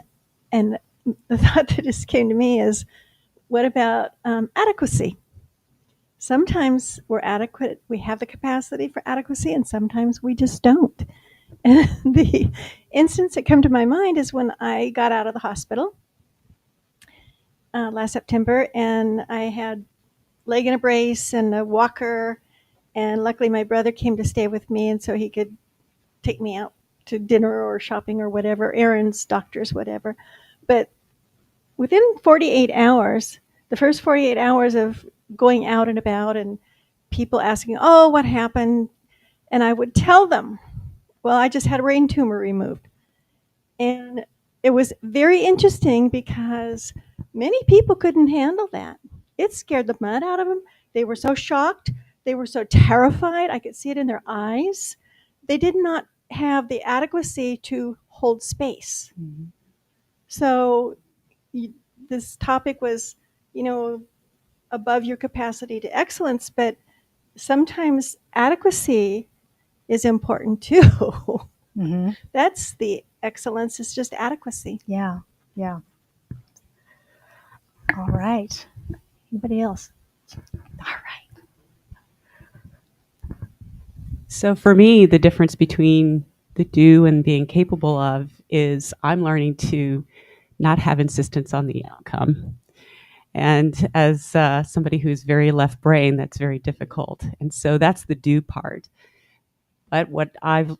and the thought that just came to me is, what about adequacy? Sometimes we're adequate, we have the capacity for adequacy, and sometimes we just don't. And the instance that came to my mind is when I got out of the hospital last September, and I had leg in a brace and a walker, and luckily my brother came to stay with me, and so he could take me out to dinner or shopping or whatever, errands, doctors, whatever. But within 48 hours, the first 48 hours of going out and about and people asking, oh, what happened? And I would tell them, well, I just had a brain tumor removed. And it was very interesting because many people couldn't handle that. It scared the mud out of them. They were so shocked. They were so terrified. I could see it in their eyes. they did not have the adequacy to hold space. Mhm. So this topic was, above your capacity to excellence, but sometimes adequacy is important too. Mm-hmm. That's the excellence, is just adequacy. Yeah. Yeah. All right. Anybody else? All right. So for me, the difference between the do and being capable of is I'm learning to not have insistence on the outcome. And as somebody who's very left brain, that's very difficult. And so that's the do part. But what I've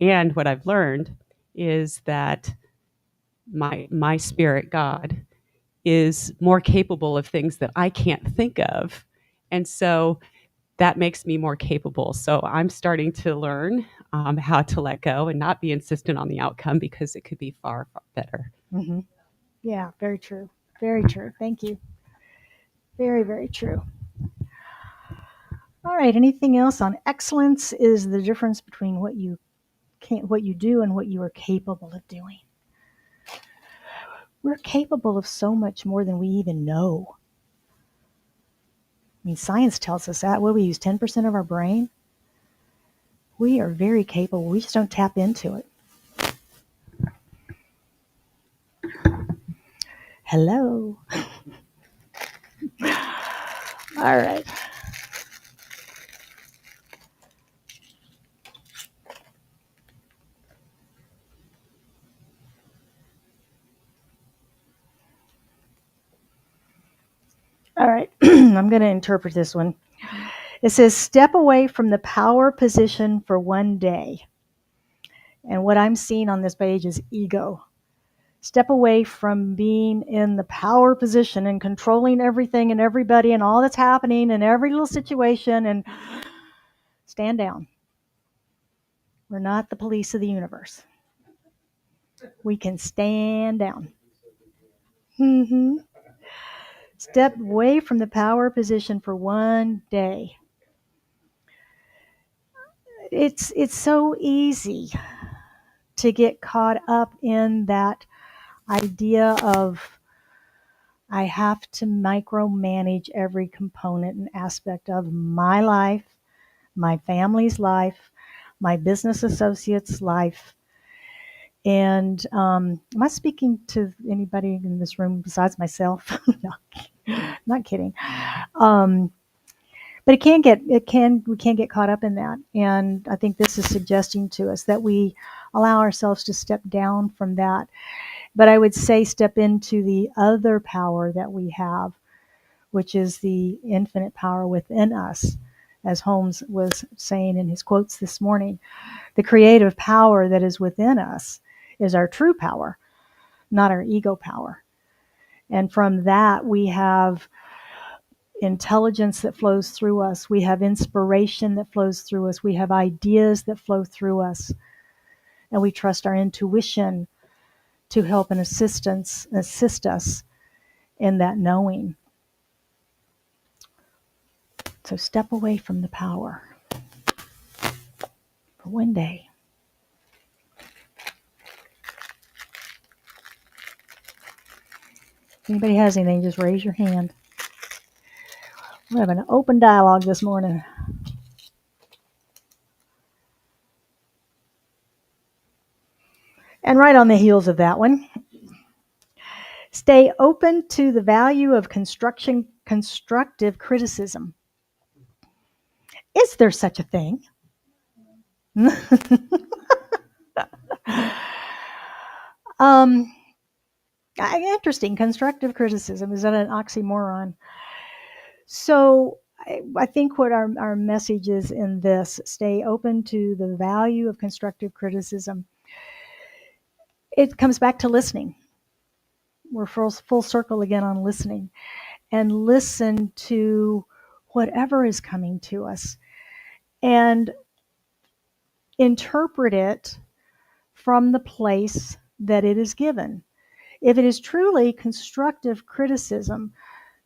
learned is that my spirit, God, is more capable of things that I can't think of. And so that makes me more capable. So I'm starting to learn how to let go and not be insistent on the outcome, because it could be far, far better. Mm-hmm. Yeah, very true. Very true. Thank you. Very, very true. All right. Anything else on excellence is the difference between what you do and what you are capable of doing. We're capable of so much more than we even know. I mean, science tells us that. What, we use 10% of our brain? We are very capable. We just don't tap into it. Hello. All right. All right. I'm going to interpret this one. It says, step away from the power position for one day. And what I'm seeing on this page is ego. Step away from being in the power position and controlling everything and everybody and all that's happening in every little situation, and stand down. We're not the police of the universe. We can stand down. Mm-hmm. Step away from the power position for one day. It's so easy to get caught up in that idea of I have to micromanage every component and aspect of my life, my family's life, my business associates' life. And am I speaking to anybody in this room besides myself? No, not kidding. But we can get caught up in that. And I think this is suggesting to us that we allow ourselves to step down from that. But I would say step into the other power that we have, which is the infinite power within us, as Holmes was saying in his quotes this morning. The creative power that is within us is our true power, not our ego power. And from that, we have intelligence that flows through us. We have inspiration that flows through us. We have ideas that flow through us. And we trust our intuition to help and assist us in that knowing. So step away from the power for one day. If anybody has anything, just raise your hand. We're having an open dialogue this morning. And right on the heels of that one, stay open to the value of constructive criticism. Is there such a thing? Interesting. Constructive criticism. Is that an oxymoron? So I think what our message is in this, stay open to the value of constructive criticism. It comes back to listening. We're full circle again on listening. And listen to whatever is coming to us and interpret it from the place that it is given. If it is truly constructive criticism,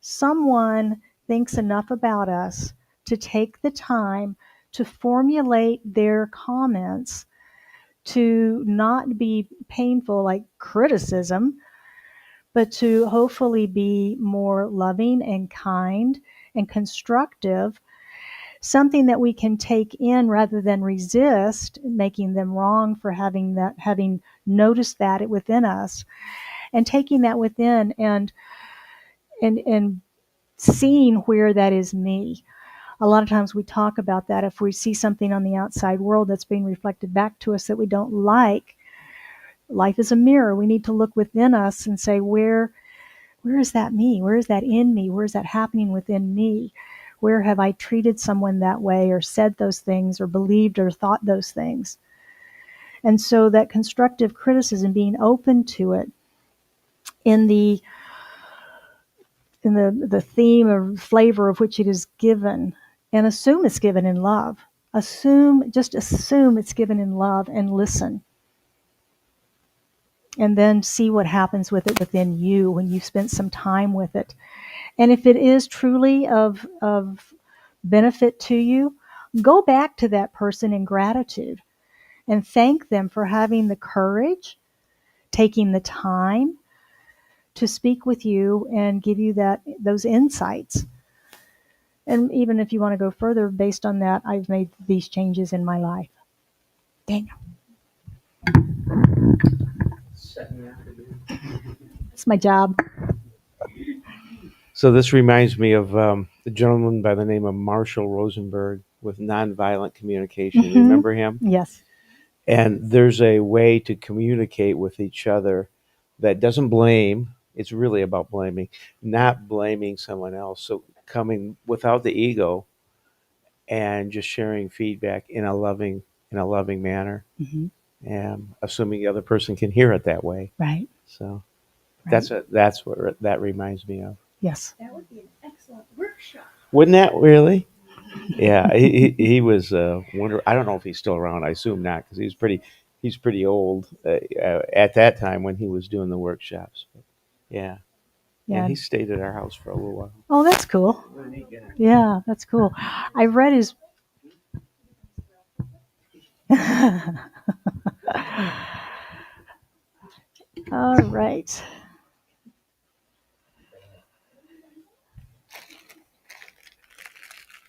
someone thinks enough about us to take the time to formulate their comments to not be painful like criticism, but to hopefully be more loving and kind and constructive, something that we can take in rather than resist, making them wrong for having noticed that within us, and taking that within and seeing where that is me. A lot of times we talk about that. If we see something on the outside world that's being reflected back to us that we don't like, life is a mirror. We need to look within us and say, where is that me? Where is that in me? Where is that happening within me? Where have I treated someone that way, or said those things, or believed or thought those things? And so that constructive criticism, being open to it in the theme or flavor of which it is given, and assume it's given in love. Just assume it's given in love and listen. And then see what happens with it within you when you've spent some time with it. And if it is truly of benefit to you, go back to that person in gratitude and thank them for having the courage, taking the time to speak with you and give you those insights. And even if you want to go further based on that, I've made these changes in my life. Dang. It's my job. So this reminds me of a gentleman by the name of Marshall Rosenberg with nonviolent communication. Mm-hmm. Remember him? Yes. And there's a way to communicate with each other that doesn't blame. It's really about blaming, not blaming someone else. So coming without the ego and just sharing feedback in a loving manner, Mm-hmm. and assuming the other person can hear it that way. Right. So Right. that's what that reminds me of. Yes. That would be an excellent workshop. Wouldn't that really? Yeah, he was wonder. I don't know if he's still around. I assume not, because he's pretty old at that time when he was doing the workshops. But yeah, Yeah. and he stayed at our house for a little while. Oh, that's cool. Yeah, that's cool. I read his. All right.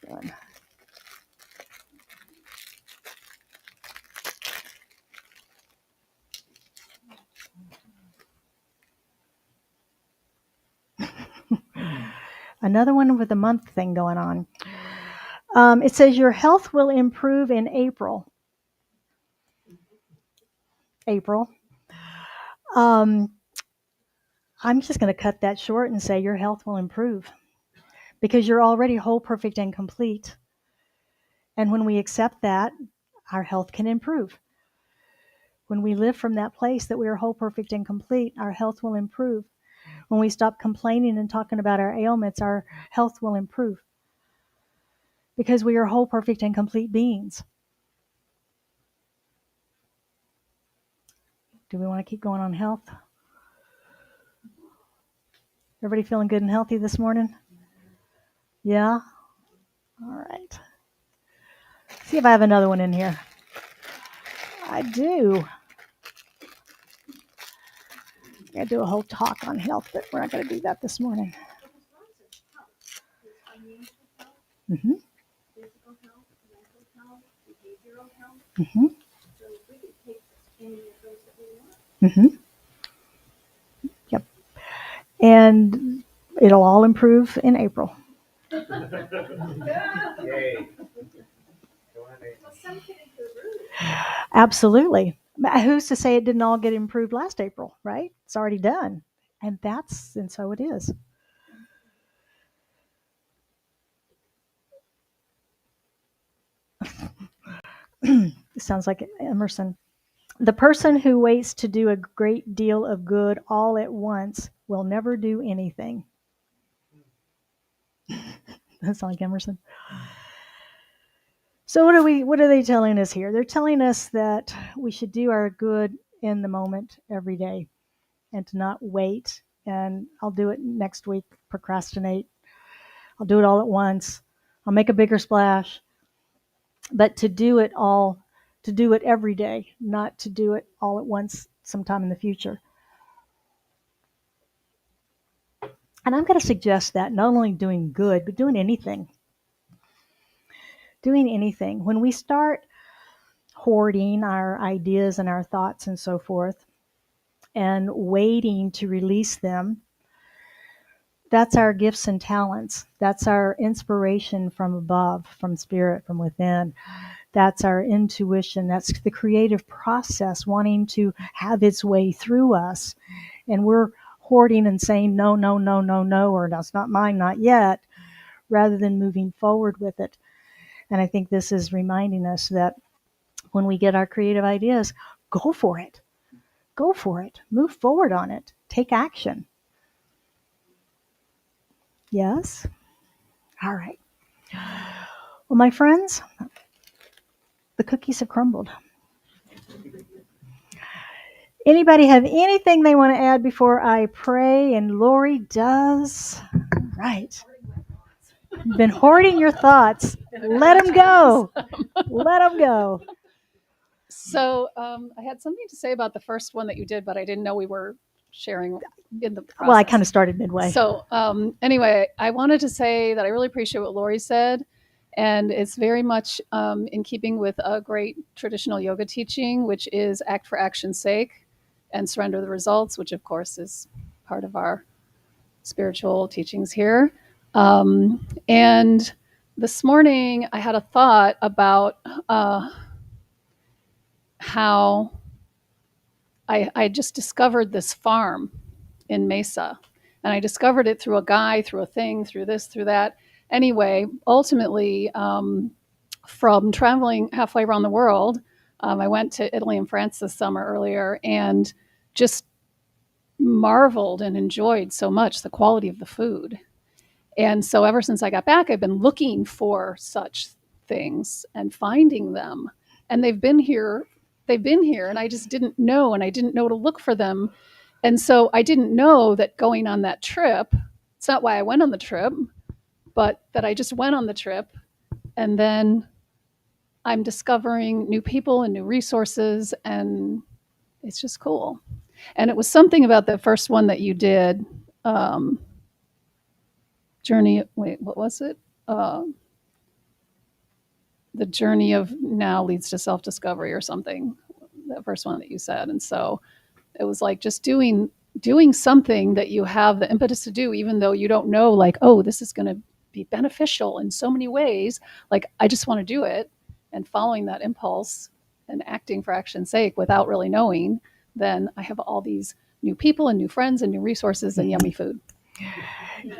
Done. Another one with the month thing going on. It says your health will improve in April. April. I'm just going to cut that short and say your health will improve because you're already whole, perfect, and complete. And when we accept that, our health can improve. When we live from that place that we are whole, perfect, and complete, our health will improve. When we stop complaining and talking about our ailments, our health will improve because we are whole, perfect, and complete beings. Do we want to keep going on health? Everybody feeling good and healthy this morning? Yeah? All right. See if I have another one in here. I do. I'm going to do a whole talk on health, but we're not going to do that this morning. Mm-hmm. Mm-hmm. Mm-hmm. Yep. And it'll all improve in April. Yay. Absolutely. Who's to say it didn't all get improved last April, right? It's already done. And so it is. It sounds like Emerson. The person who waits to do a great deal of good all at once will never do anything. That sounds like Emerson. So what are they telling us here? They're telling us that we should do our good in the moment every day and to not wait. And I'll do it next week, procrastinate. I'll do it all at once. I'll make a bigger splash. but to do it every day, not to do it all at once sometime in the future. And I'm going to suggest that not only doing good, but doing anything. Doing anything. When we start hoarding our ideas and our thoughts and so forth and waiting to release them, that's our gifts and talents. That's our inspiration from above, from spirit, from within. That's our intuition. That's the creative process wanting to have its way through us. And we're hoarding and saying, no, no, no, no, no, or that's not mine, not yet, rather than moving forward with it. And I think this is reminding us that when we get our creative ideas, go for it. Go for it. Move forward on it. Take action. Yes? All right. Well, my friends, the cookies have crumbled. Anybody have anything they want to add before I pray? And Lori does. Right. You've been hoarding your thoughts. Let them go. Let them go. So I had something to say about the first one that you did, but I didn't know we were sharing in the process. Well, I kind of started midway. So anyway, I wanted to say that I really appreciate what Lori said. And it's very much in keeping with a great traditional yoga teaching, which is act for action's sake and surrender the results, which of course is part of our spiritual teachings here. And this morning I had a thought about how I just discovered this farm in Mesa. And I discovered it through a guy, through a thing, through this, through that. Anyway, ultimately, from traveling halfway around the world, I went to Italy and France this summer earlier and just marveled and enjoyed so much the quality of the food. And so ever since I got back, I've been looking for such things and finding them. And they've been here, and I just didn't know, and I didn't know to look for them. And so I didn't know that going on that trip, it's not why I went on the trip, but that I just went on the trip. And then I'm discovering new people and new resources, and it's just cool. And it was something about the first one that you did, what was it? The journey of now leads to self-discovery or something, the first one that you said. And so it was like just doing something that you have the impetus to do, even though you don't know, like, oh, this is going to be beneficial in so many ways. Like, I just want to do it, and following that impulse and acting for action's sake without really knowing, then I have all these new people and new friends and new resources and yummy food.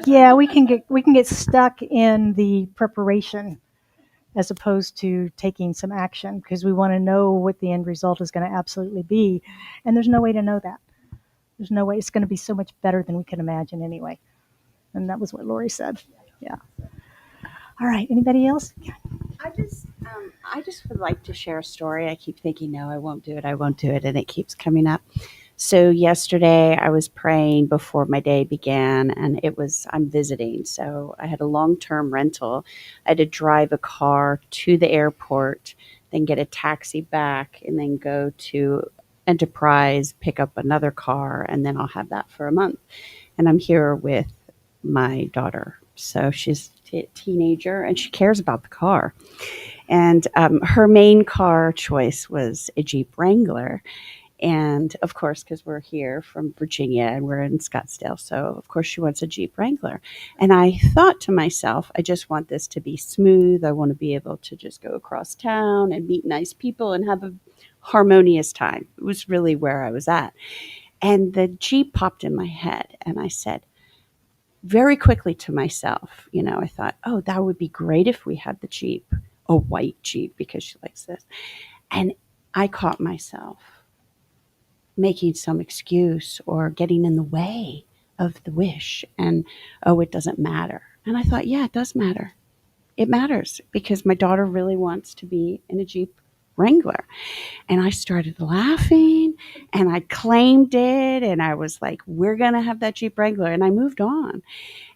Yeah, we can get stuck in the preparation as opposed to taking some action because we want to know what the end result is going to absolutely be. And there's no way to know that. There's no way. It's going to be so much better than we can imagine anyway. And that was what Lori said. Yeah. All right. Anybody else? I just would like to share a story. I keep thinking, no, I won't do it. I won't do it. And it keeps coming up. So yesterday I was praying before my day began, and I'm visiting. So I had a long-term rental. I had to drive a car to the airport, then get a taxi back, and then go to Enterprise, pick up another car, and then I'll have that for a month. And I'm here with my daughter. So she's a teenager and she cares about the car. And her main car choice was a Jeep Wrangler. And of course, because we're here from Virginia and we're in Scottsdale, so of course she wants a Jeep Wrangler. And I thought to myself, I just want this to be smooth. I want to be able to just go across town and meet nice people and have a harmonious time. It was really where I was at. And the Jeep popped in my head, and I said very quickly to myself, I thought, oh, that would be great if we had the Jeep, a white Jeep, because she likes this. And I caught myself making some excuse or getting in the way of the wish, and, oh, it doesn't matter. And I thought, yeah, it does matter. It matters because my daughter really wants to be in a Jeep Wrangler. And I started laughing and I claimed it, and I was like, we're going to have that Jeep Wrangler. And I moved on.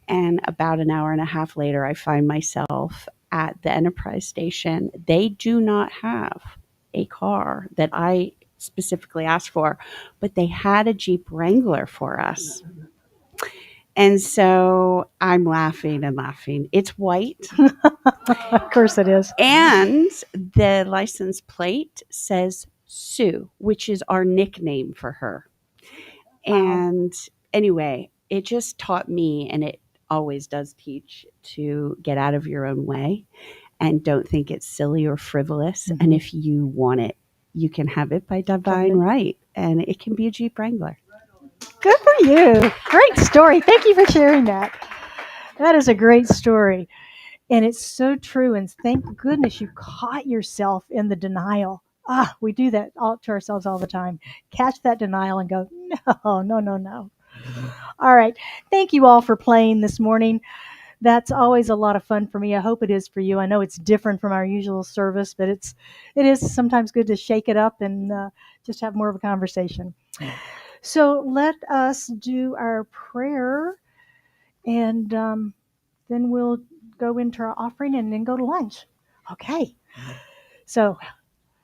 And about an hour and a half later, I find myself at the Enterprise station, they do not have a car that I specifically asked for, but they had a Jeep Wrangler for us. And so I'm laughing and laughing. It's white. Of course it is. And the license plate says Sue, which is our nickname for her. And anyway, it just taught me, and it always does teach, to get out of your own way and don't think it's silly or frivolous. And if you want it, you can have it by divine right. And it can be a Jeep Wrangler. Good for you. Great story. Thank you for sharing that. That is a great story. And it's so true. And thank goodness you caught yourself in the denial. We do that all to ourselves all the time. Catch that denial and go, no, no, no, no. All right. Thank you all for playing this morning. That's always a lot of fun for me. I hope it is for you. I know it's different from our usual service, but it is sometimes good to shake it up and just have more of a conversation. So let us do our prayer, and then we'll go into our offering and then go to lunch. Okay. So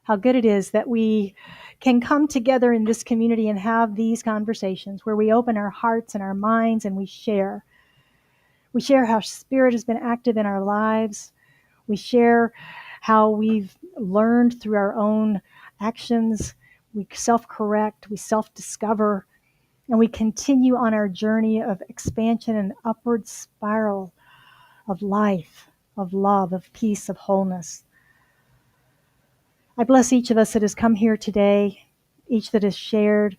how good it is that we can come together in this community and have these conversations where we open our hearts and our minds and we share. We share how Spirit has been active in our lives. We share how we've learned through our own actions. We self-correct, we self-discover, and we continue on our journey of expansion and upward spiral of life, of love, of peace, of wholeness. I bless each of us that has come here today, each that has shared.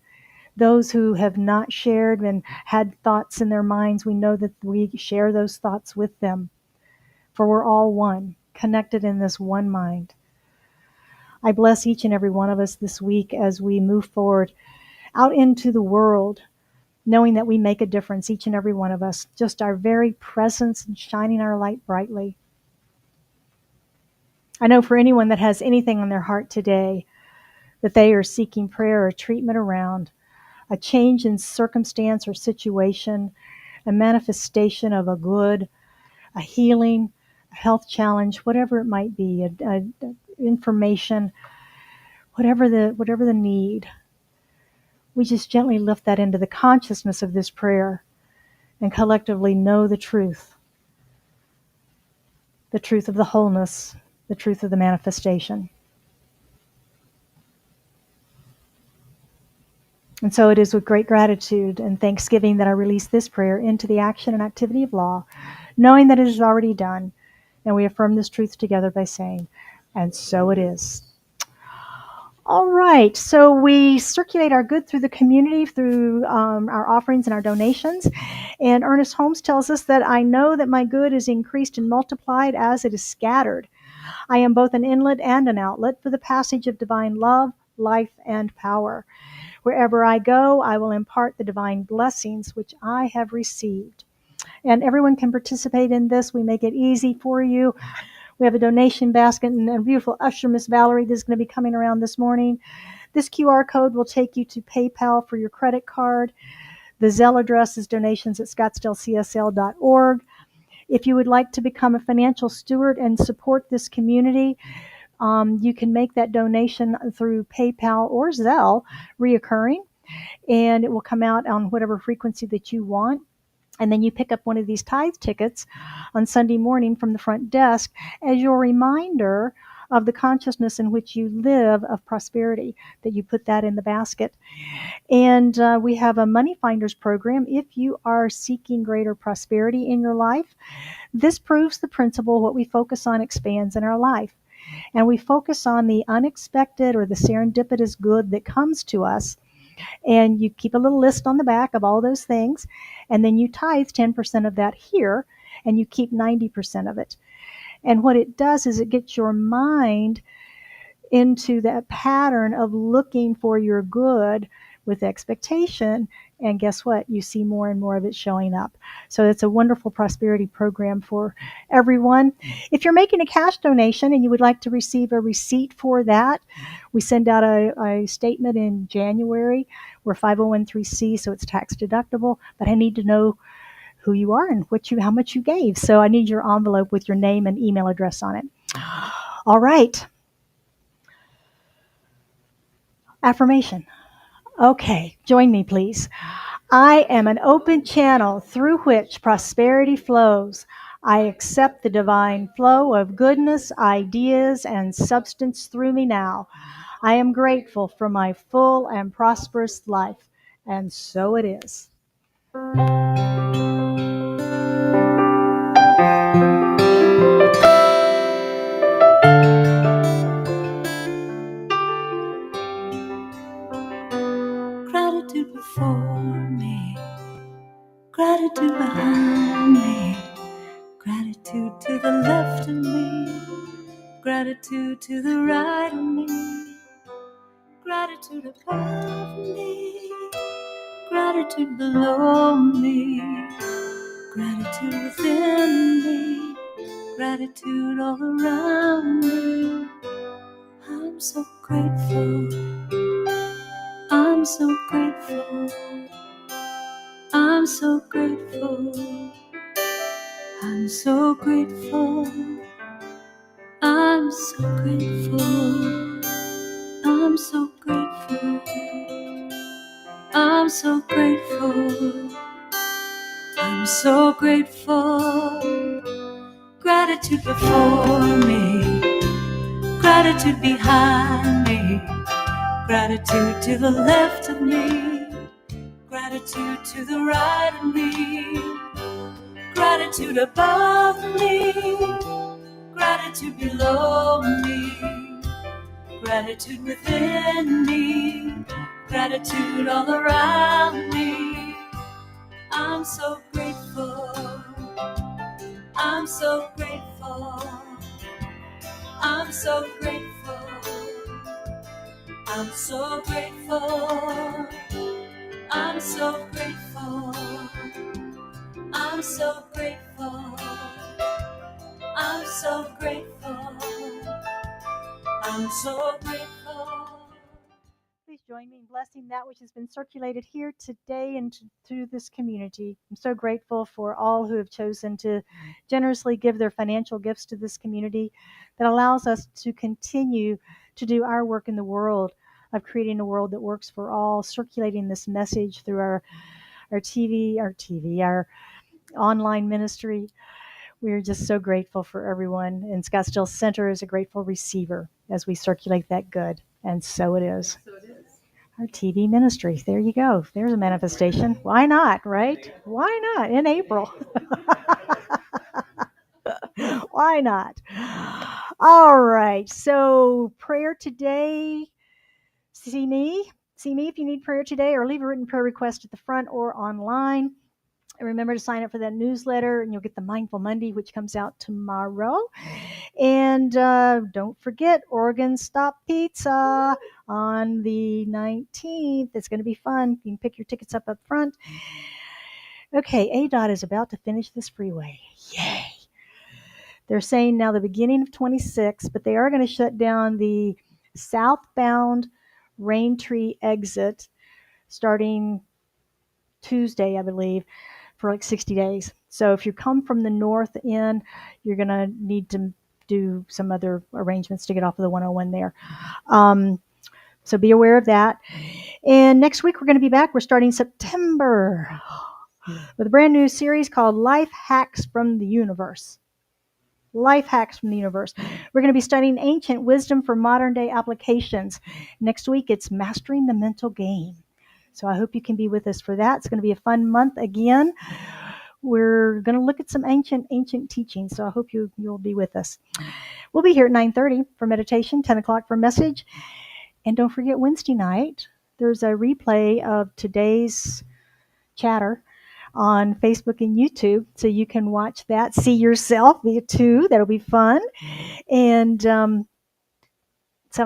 Those who have not shared and had thoughts in their minds, we know that we share those thoughts with them. For we're all one, connected in this one mind. I bless each and every one of us this week as we move forward out into the world, knowing that we make a difference, each and every one of us, just our very presence and shining our light brightly. I know for anyone that has anything on their heart today that they are seeking prayer or treatment around, a change in circumstance or situation, a manifestation of a good, a healing, a health challenge, whatever it might be, information, whatever the need, we just gently lift that into the consciousness of this prayer and collectively know the truth of the wholeness, the truth of the manifestation. And so it is with great gratitude and thanksgiving that I release this prayer into the action and activity of law, knowing that it is already done. And we affirm this truth together by saying, and so it is. All right, so we circulate our good through the community through our offerings and our donations. And Ernest Holmes tells us that I know that my good is increased and multiplied as it is scattered. I am both an inlet and an outlet for the passage of divine love, life, and power. Wherever I go, I will impart the divine blessings which I have received. And everyone can participate in this. We make it easy for you. We have a donation basket and a beautiful usher, Miss Valerie, that's going to be coming around this morning. This QR code will take you to PayPal for your credit card. The Zelle address is donations@scottsdalecsl.org. If you would like to become a financial steward and support this community, you can make that donation through PayPal or Zelle, reoccurring, and it will come out on whatever frequency that you want. And then you pick up one of these tithe tickets on Sunday morning from the front desk as your reminder of the consciousness in which you live of prosperity, that you put that in the basket. And we have a Money Finders program. If you are seeking greater prosperity in your life, this proves the principle: what we focus on expands in our life. And we focus on the unexpected or the serendipitous good that comes to us. And you keep a little list on the back of all those things, and then you tithe 10% of that here, and you keep 90% of it. And what it does is it gets your mind into that pattern of looking for your good with expectation. And guess what? You see more and more of it showing up. So it's a wonderful prosperity program for everyone. If you're making a cash donation and you would like to receive a receipt for that, we send out a statement in January. We're 501(c), so it's tax deductible, but I need to know who you are and how much you gave. So I need your envelope with your name and email address on it. All right. Affirmation. Okay, join me, please. I am an open channel through which prosperity flows. I accept the divine flow of goodness, ideas, and substance through me now. I am grateful for my full and prosperous life. And so it is. Gratitude before me, gratitude behind me, gratitude to the left of me, gratitude to the right of me, gratitude above me, gratitude below me, gratitude within me, gratitude all around me. I'm so grateful, I'm so grateful, I'm so grateful, I'm so grateful, I'm so grateful, I'm so grateful, I'm so grateful, I'm so grateful. Gratitude before me, gratitude behind me, gratitude to the left of me, gratitude to the right of me, gratitude above me, gratitude below me, gratitude within me, gratitude all around me. I'm so grateful, I'm so grateful, I'm so grateful, I'm so grateful, I'm so grateful, I'm so grateful, I'm so grateful, I'm so grateful. Please join me in blessing that which has been circulated here today and through this community. I'm so grateful for all who have chosen to generously give their financial gifts to this community that allows us to continue to do our work in the world of creating a world that works for all, circulating this message through our our online ministry. We're just so grateful for everyone. And Scottsdale Center is a grateful receiver as we circulate that good. And so it is. Our TV ministry. There you go. There's a manifestation. Why not, right? Why not in April? Why not? All right. So, prayer today. See me. See me if you need prayer today, or leave a written prayer request at the front or online. And remember to sign up for that newsletter, and you'll get the Mindful Monday, which comes out tomorrow. And don't forget Oregon Stop Pizza on the 19th. It's going to be fun. You can pick your tickets up front. Okay, ADOT is about to finish this freeway. Yay! They're saying now the beginning of 26, but they are going to shut down the southbound Raintree exit starting Tuesday, I believe, for like 60 days. So if you come from the north end, you're going to need to do some other arrangements to get off of the 101 there. So be aware of that. And next week we're going to be back. We're starting September with a brand new series called Life Hacks from the Universe. Life Hacks from the Universe. We're going to be studying ancient wisdom for modern day applications. Next week it's Mastering the Mental Game. So I hope you can be with us for that. It's going to be a fun month again. We're going to look at some ancient teachings. So I hope you'll be with us. We'll be here at 9:30 for meditation, 10 o'clock for message. And don't forget Wednesday night, there's a replay of today's chatter on Facebook and YouTube. So you can watch that, see yourself via too. That'll be fun. And 7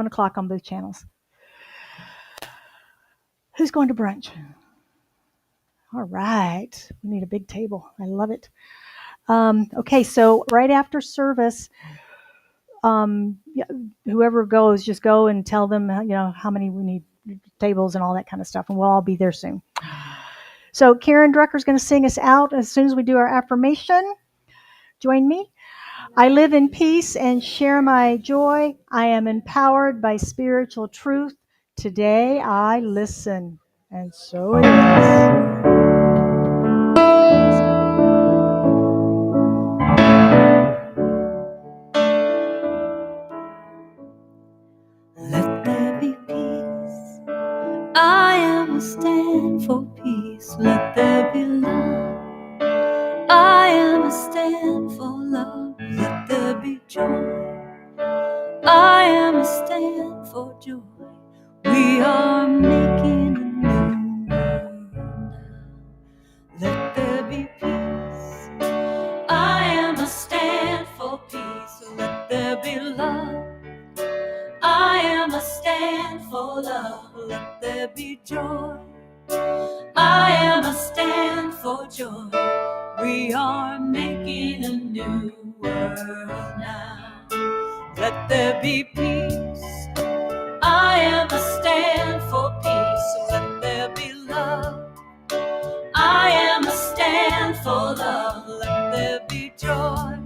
o'clock on both channels. Who's going to brunch? All right. We need a big table. I love it. Okay, so right after service, whoever goes, just go and tell them, how many we need tables and all that kind of stuff, and we'll all be there soon. So Karen Drucker is going to sing us out as soon as we do our affirmation. Join me. I live in peace and share my joy. I am empowered by spiritual truth. Today I listen. And so it is. Let there be peace. I am a stand for peace. Let there be love. I am a stand for love. Let there be joy. I am a stand for joy. We are making a new world now. Let there be peace. I am a stand for peace. Let there be love. I am a stand for love. Let there be joy. I am a stand for joy. We are making a new world now. Let there be peace. I am a stand for peace. Let there be love. I am a stand for love. Let there be joy.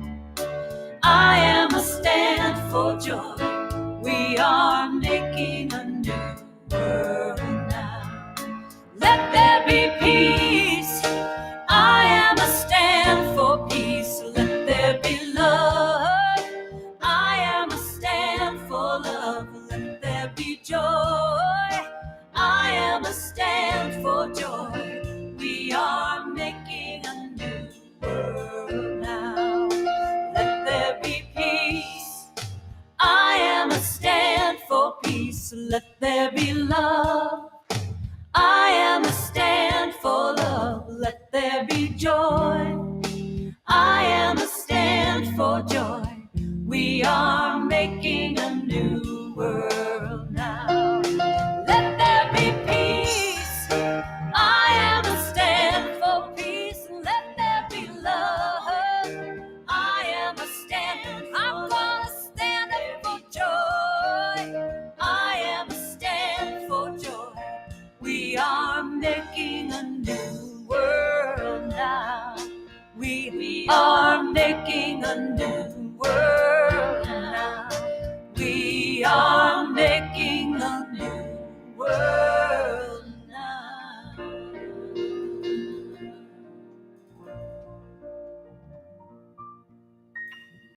I am a stand for joy. We are making a new world now. Let there be peace. I am a stand for peace. Let there be love. I am a stand for love. Let there be joy. I am a stand for joy. We are making a new world now. Let there be peace. I am a stand for peace. Let there be love. I am a stand for love. Let there be joy. I am a stand for joy. We are making a new world now. Let there be peace. I am a stand for peace. Let there be love. I am a stand. I'm gonna stand up for joy. I am a stand for joy. We are making